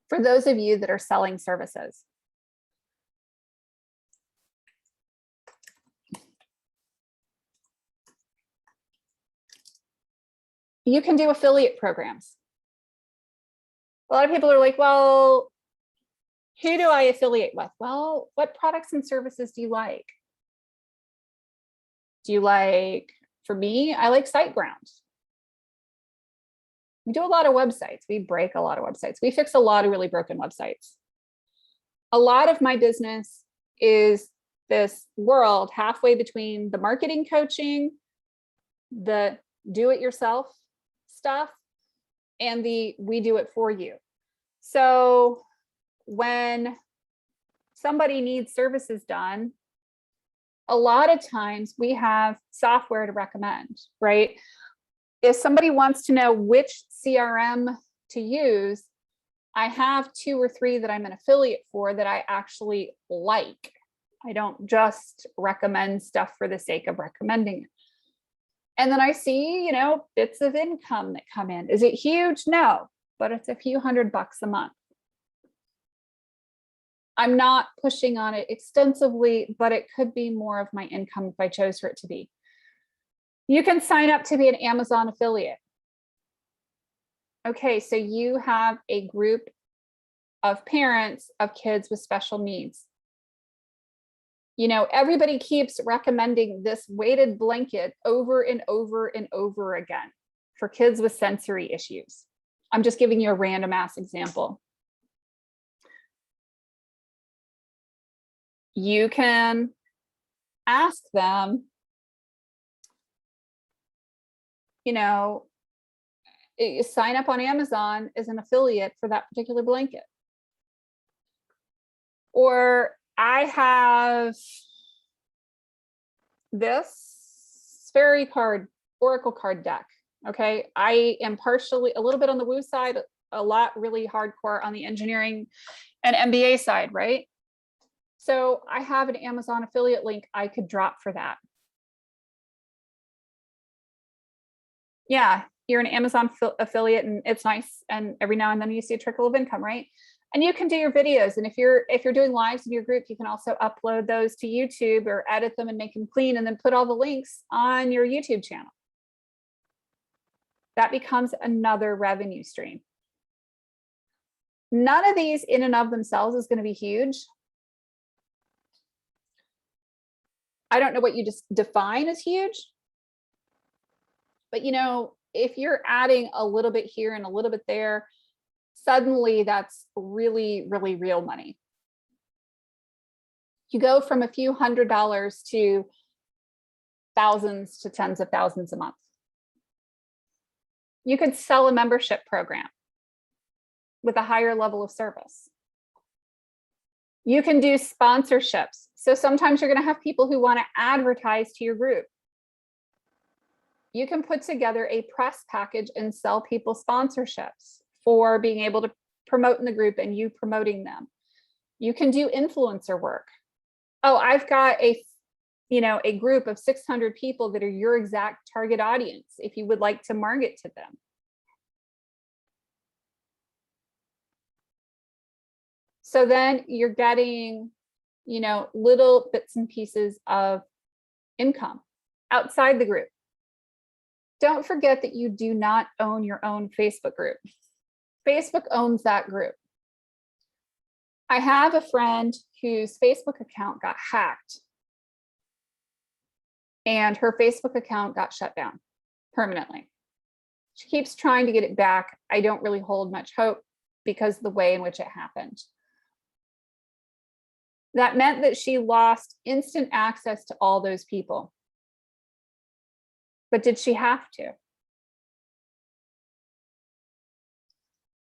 For those of you that are selling services. You can do affiliate programs. A lot of people are like, well, who do I affiliate with? Well, what products and services do you like? Do you like, for me, I like SiteGround. We do a lot of websites. We break a lot of websites. We fix a lot of really broken websites. A lot of my business is this world halfway between the marketing coaching, the do-it-yourself stuff, and the we do it for you. So when somebody needs services done, a lot of times we have software to recommend, right? If somebody wants to know which CRM to use, I have 2 or 3 that I'm an affiliate for that I actually like. I don't just recommend stuff for the sake of recommending it. And then I see, you know, bits of income that come in. Is it huge? No, but it's a few $100 a month. I'm not pushing on it extensively, but it could be more of my income if I chose for it to be. You can sign up to be an Amazon affiliate. Okay, so you have a group of parents of kids with special needs. You know, everybody keeps recommending this weighted blanket over and over and over again for kids with sensory issues. I'm just giving you a random ass example. You can ask them, you know, sign up on Amazon as an affiliate for that particular blanket. Or I have this fairy card, oracle card deck. Okay. I am partially a little bit on the woo side, a lot really hardcore on the engineering and MBA side, right? So I have an Amazon affiliate link I could drop for that. Yeah, you're an Amazon affiliate and it's nice. And every now and then you see a trickle of income, right? And you can do your videos. And if you're doing lives in your group, you can also upload those to YouTube or edit them and make them clean and then put all the links on your YouTube channel. That becomes another revenue stream. None of these in and of themselves is going to be huge. I don't know what you just define as huge, but you know, if you're adding a little bit here and a little bit there, suddenly that's really, really real money. You go from a few $100s to thousands to tens of thousands a month. You could sell a membership program with a higher level of service. You can do sponsorships. So sometimes you're going to have people who want to advertise to your group. You can put together a press package and sell people sponsorships for being able to promoting the group and you promoting them. You can do influencer work. Oh, I've got a group of 600 people that are your exact target audience if you would like to market to them. So then you're getting, little bits and pieces of income outside the group. Don't forget that you do not own your own Facebook group. Facebook owns that group. I have a friend whose Facebook account got hacked and her Facebook account got shut down permanently. She keeps trying to get it back. I don't really hold much hope because of the way in which it happened. That meant that she lost instant access to all those people. But did she have to?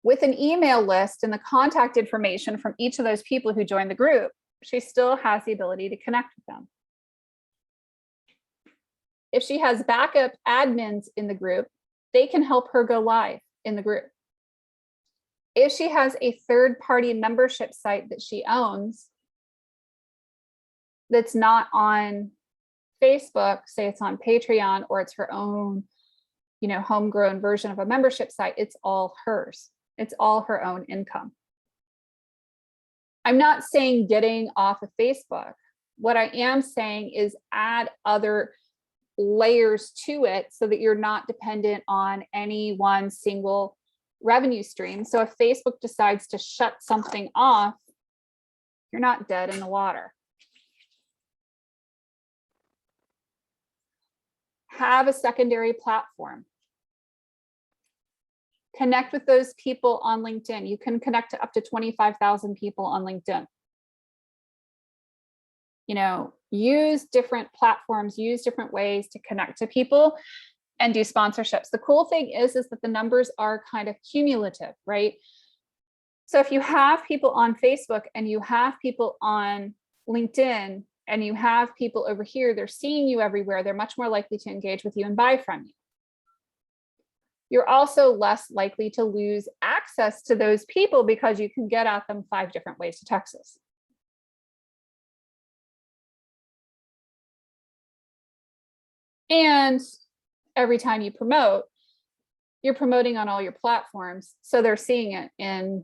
With an email list and the contact information from each of those people who joined the group, she still has the ability to connect with them. If she has backup admins in the group, they can help her go live in the group. If she has a third-party membership site that she owns that's not on Facebook, say it's on Patreon or it's her own, homegrown version of a membership site, it's all hers. It's all her own income. I'm not saying getting off of Facebook. What I am saying is add other layers to it so that you're not dependent on any one single revenue stream. So if Facebook decides to shut something off, you're not dead in the water. Have a secondary platform. Connect with those people on LinkedIn. You can connect to up to 25,000 people on LinkedIn. Use different platforms, use different ways to connect to people and do sponsorships. The cool thing is that the numbers are kind of cumulative, right? So if you have people on Facebook and you have people on LinkedIn and you have people over here, they're seeing you everywhere, they're much more likely to engage with you and buy from you. You're also less likely to lose access to those people because you can get at them 5 different ways to Texas. And every time you promote, you're promoting on all your platforms. So they're seeing it in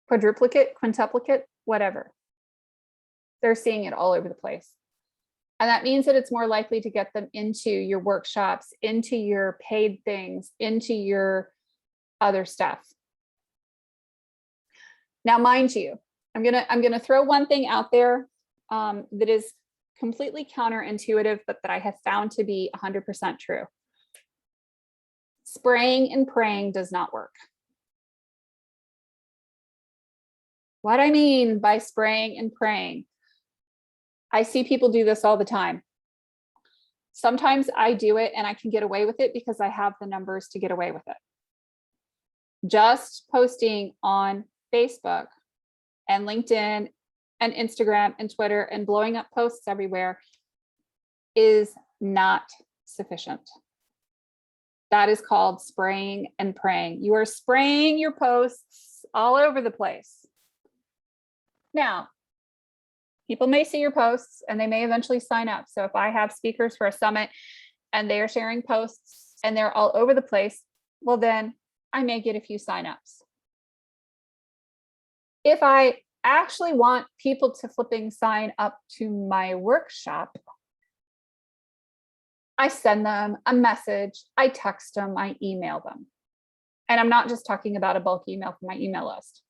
quadruplicate, quintuplicate, whatever. They're seeing it all over the place. And that means that it's more likely to get them into your workshops, into your paid things, into your other stuff. Now, mind you, I'm gonna throw one thing out there that is completely counterintuitive, but that I have found to be 100% true. Spraying and praying does not work. What I mean by spraying and praying, I see people do this all the time. Sometimes I do it and I can get away with it because I have the numbers to get away with it. Just posting on Facebook and LinkedIn and Instagram and Twitter and blowing up posts everywhere is not sufficient. That is called spraying and praying. You are spraying your posts all over the place. Now, people may see your posts and they may eventually sign up. So if I have speakers for a summit and they are sharing posts and they're all over the place, well, then I may get a few signups. If I actually want people to flipping sign up to my workshop, I send them a message, I text them, I email them. And I'm not just talking about a bulk email from my email list.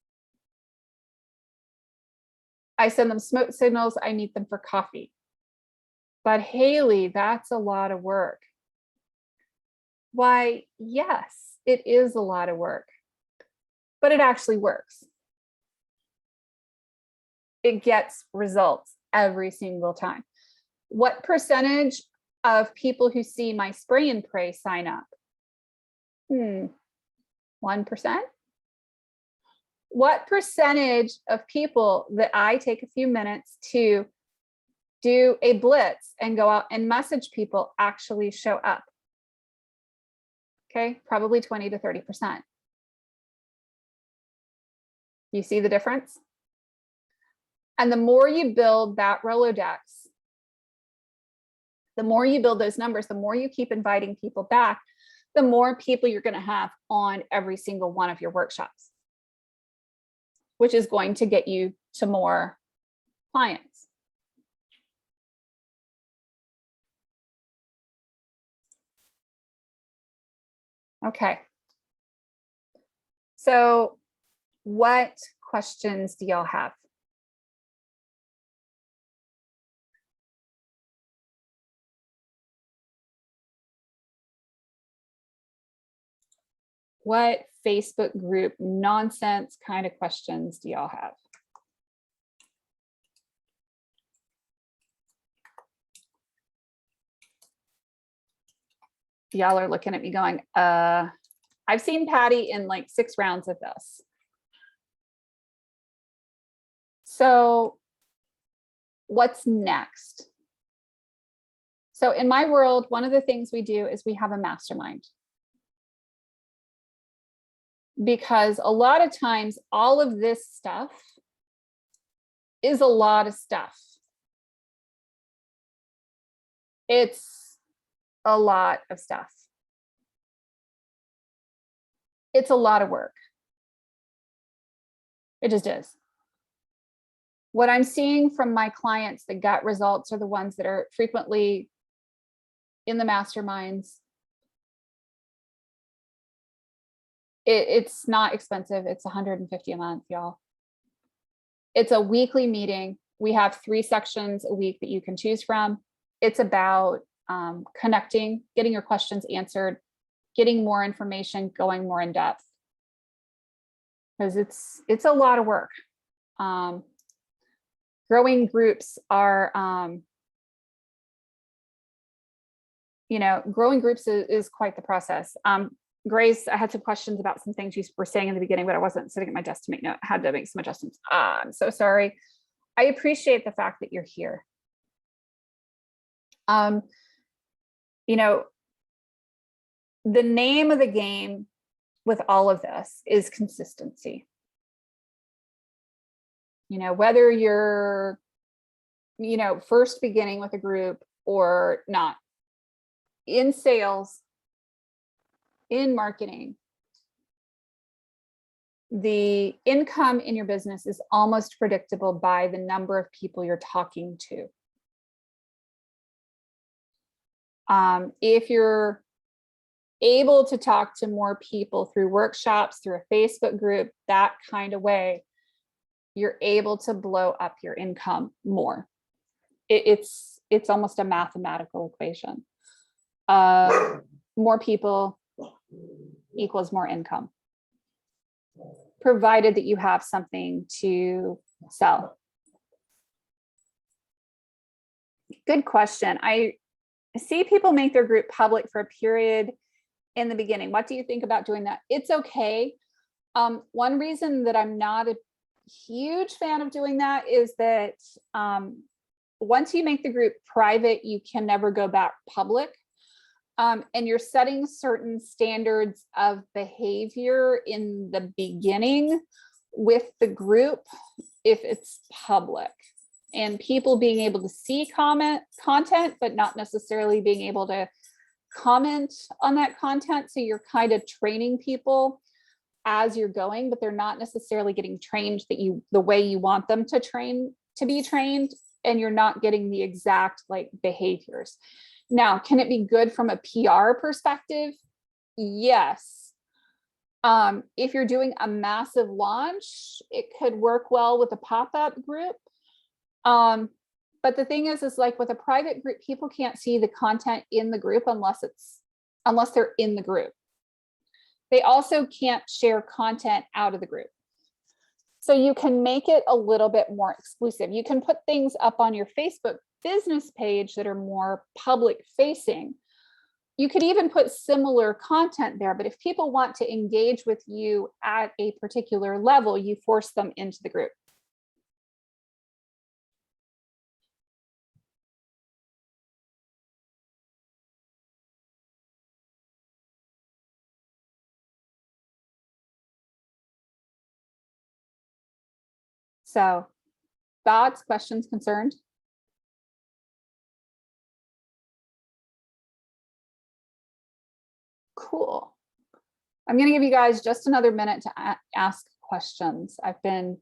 I send them smoke signals, I meet them for coffee. But Haley, that's a lot of work. Why, yes, it is a lot of work, but it actually works. It gets results every single time. What percentage of people who see my spray and pray sign up? 1%? What percentage of people that I take a few minutes to do a blitz and go out and message people actually show up? Okay, probably 20 to 30%. You see the difference? And the more you build that Rolodex, the more you build those numbers, the more you keep inviting people back, the more people you're going to have on every single one of your workshops, which is going to get you to more clients. Okay. So what questions do y'all have? What Facebook group nonsense kind of questions do y'all have? Y'all are looking at me going, I've seen Patty in like 6 rounds of this. So what's next? So in my world, one of the things we do is we have a mastermind. Because a lot of times all of this stuff is a lot of stuff. It's a lot of stuff. It's a lot of work. It just is. What I'm seeing from my clients, the gut results are the ones that are frequently in the masterminds. It's not expensive. It's $150 a month, y'all. It's a weekly meeting. We have 3 sections a week that you can choose from. It's about connecting, getting your questions answered, getting more information, going more in depth. Because it's a lot of work. Growing groups are, growing groups is quite the process. Grace, I had some questions about some things you were saying in the beginning, but I wasn't sitting at my desk to make note. I had to make some adjustments. I'm so sorry. I appreciate the fact that you're here. The name of the game with all of this is consistency. Whether you're, first beginning with a group or not, in sales, in marketing, the income in your business is almost predictable by the number of people you're talking to. If you're able to talk to more people through workshops, through a Facebook group, that kind of way, you're able to blow up your income more. It's almost a mathematical equation. More people equals more income, provided that you have something to sell. Good question. I see people make their group public for a period in the beginning. What do you think about doing that? It's okay. One reason that I'm not a huge fan of doing that is that once you make the group private, you can never go back public. And you're setting certain standards of behavior in the beginning with the group if it's public, and people being able to see content, but not necessarily being able to comment on that content. So you're kind of training people as you're going, but they're not necessarily getting trained the way you want them to be trained, and you're not getting the exact behaviors. Now, can it be good from a PR perspective? Yes. If you're doing a massive launch, it could work well with a pop-up group. But the thing is like with a private group, people can't see the content in the group unless they're in the group. They also can't share content out of the group. So you can make it a little bit more exclusive. You can put things up on your Facebook business page that are more public facing. You could even put similar content there, but if people want to engage with you at a particular level, you force them into the group. So thoughts, questions, concerns? Cool. I'm going to give you guys just another minute to ask questions. I've been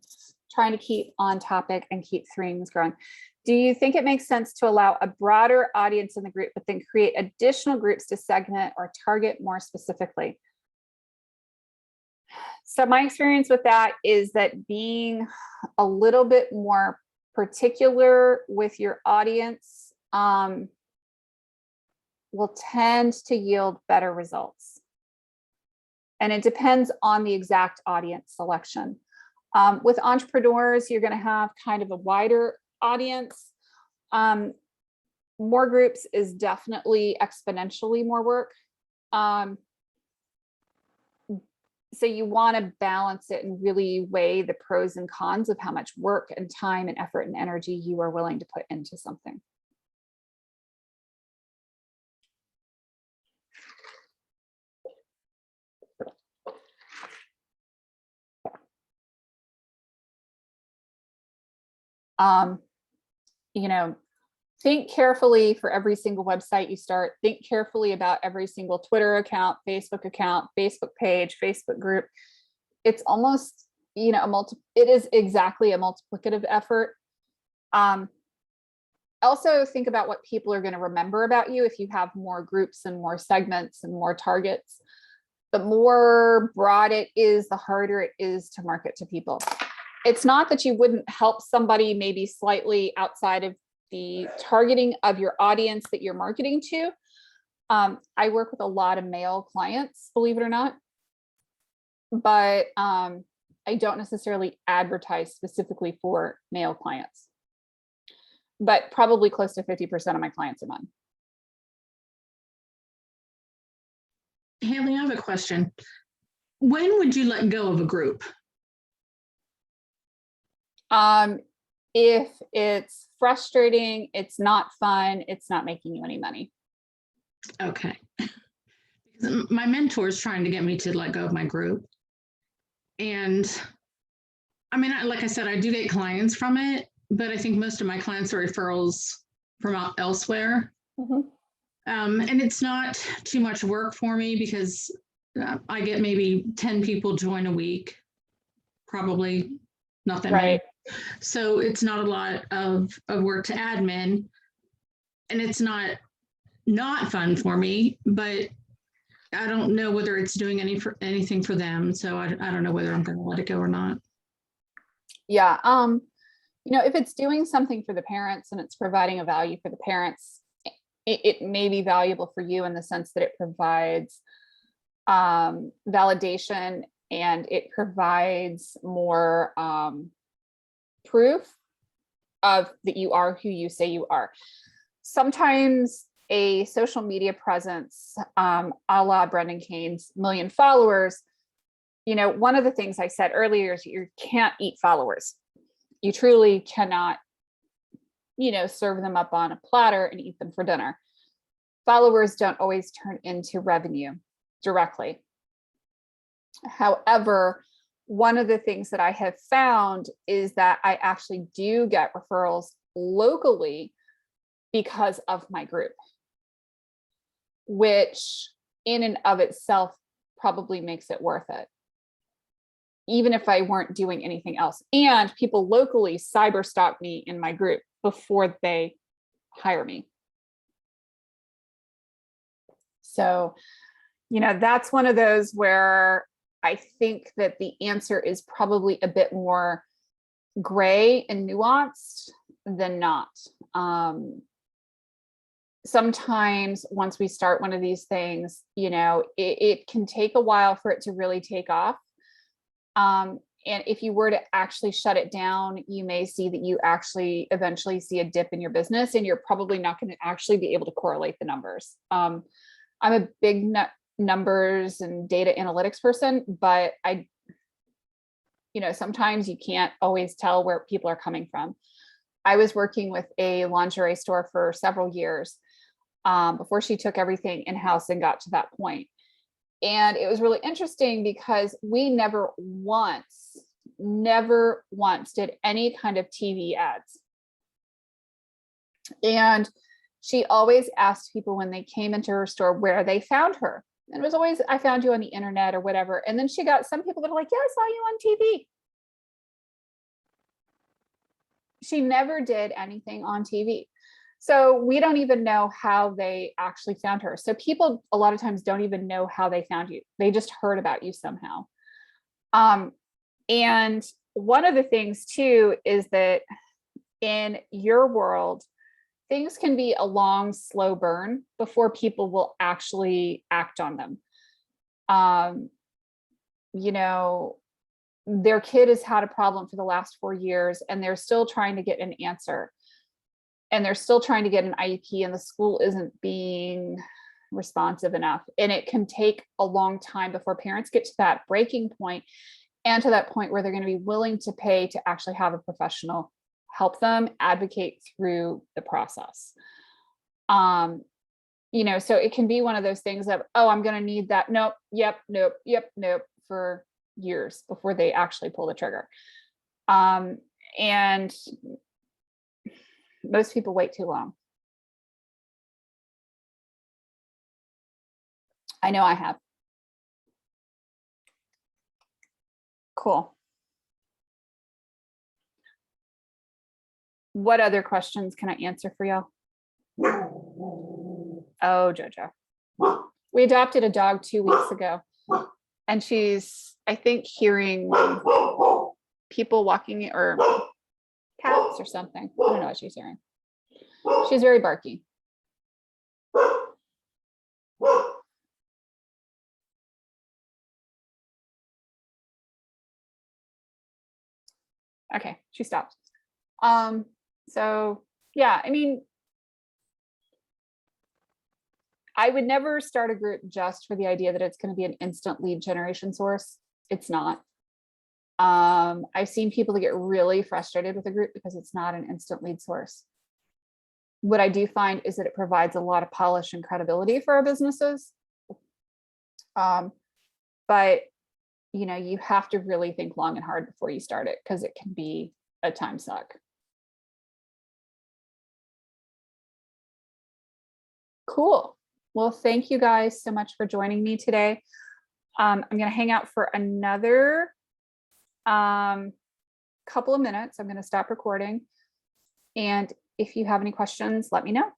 trying to keep on topic and keep things growing. Do you think it makes sense to allow a broader audience in the group, but then create additional groups to segment or target more specifically? So my experience with that is that being a little bit more particular with your audience will tend to yield better results. And it depends on the exact audience selection. With entrepreneurs, you're going to have kind of a wider audience. More groups is definitely exponentially more work. So you want to balance it and really weigh the pros and cons of how much work and time and effort and energy you are willing to put into something. You know, think carefully for every single website you start. Think carefully about every single Twitter account, Facebook page, Facebook group. It's almost, you know, it is exactly a multiplicative effort. Also think about what people are going to remember about you if you have more groups and more segments and more targets. The more broad it is, the harder it is to market to people. It's not that you wouldn't help somebody maybe slightly outside of the targeting of your audience that you're marketing to. I work with a lot of male clients, believe it or not, but I don't necessarily advertise specifically for male clients, but probably close to 50% of my clients are men. Haley, I have a question. When would you let go of a group? If it's frustrating, it's not fun, it's not making you any money. Okay. My mentor is trying to get me to let go of my group. And I mean, like I said, I do get clients from it, but I think most of my clients are referrals from elsewhere. Mm-hmm. And it's not too much work for me because I get maybe 10 people join a week, probably not that many. So it's not a lot of work to admin, and it's not fun for me, but I don't know whether it's doing anything for them. So I don't know whether I'm going to let it go or not. Yeah. You know, if it's doing something for the parents and it's providing a value for the parents, it may be valuable for you in the sense that it provides validation and it provides more proof of that you are who you say you are. Sometimes a social media presence, a la Brendan Kane's 1 million followers, you know, one of the things I said earlier is you can't eat followers. You truly cannot, you know, serve them up on a platter and eat them for dinner. Followers don't always turn into revenue directly. However, one of the things that I have found is that I actually do get referrals locally because of my group, which in and of itself probably makes it worth it, even if I weren't doing anything else. And people locally cyber stalk me in my group before they hire me. So, you know, that's one of those where I think that the answer is probably a bit more gray and nuanced than not. Sometimes once we start one of these things, you know, it can take a while for it to really take off. And if you were to actually shut it down, you may see that you actually eventually see a dip in your business, and you're probably not going to actually be able to correlate the numbers. I'm a big numbers and data analytics person, but you know, sometimes you can't always tell where people are coming from. I was working with a lingerie store for several years before she took everything in-house and got to that point. And it was really interesting because we never once never once did any kind of TV ads. And she always asked people when they came into her store where they found her. And it was always, I found you on the internet or whatever. And then she got some people that are like, yeah, I saw you on TV. She never did anything on TV. So we don't even know how they actually found her. So people a lot of times don't even know how they found you. They just heard about you somehow. And one of the things too is that in your world, things can be a long, slow burn before people will actually act on them. You know, their kid has had a problem for the last 4 years and they're still trying to get an answer. And they're still trying to get an IEP and the school isn't being responsive enough. And it can take a long time before parents get to that breaking point and to that point where they're going to be willing to pay to actually have a professional help them advocate through the process. You know, so it can be one of those things of, oh, I'm going to need that. Nope. Yep. Nope. Yep. Nope. For years before they actually pull the trigger. And most people wait too long. I know I have. Cool. What other questions can I answer for y'all? Oh, Jojo. We adopted a dog 2 weeks ago, and she's, I think, hearing people walking or cats or something. I don't know what she's hearing. She's very barky. Okay, she stopped. So yeah, I mean, I would never start a group just for the idea that it's going to be an instant lead generation source. It's not. I've seen people get really frustrated with a group because it's not an instant lead source. What I do find is that it provides a lot of polish and credibility for our businesses. But you know, you have to really think long and hard before you start it because it can be a time suck. Cool. Well, thank you guys so much for joining me today. I'm going to hang out for another couple of minutes. I'm going to stop recording. And if you have any questions, let me know.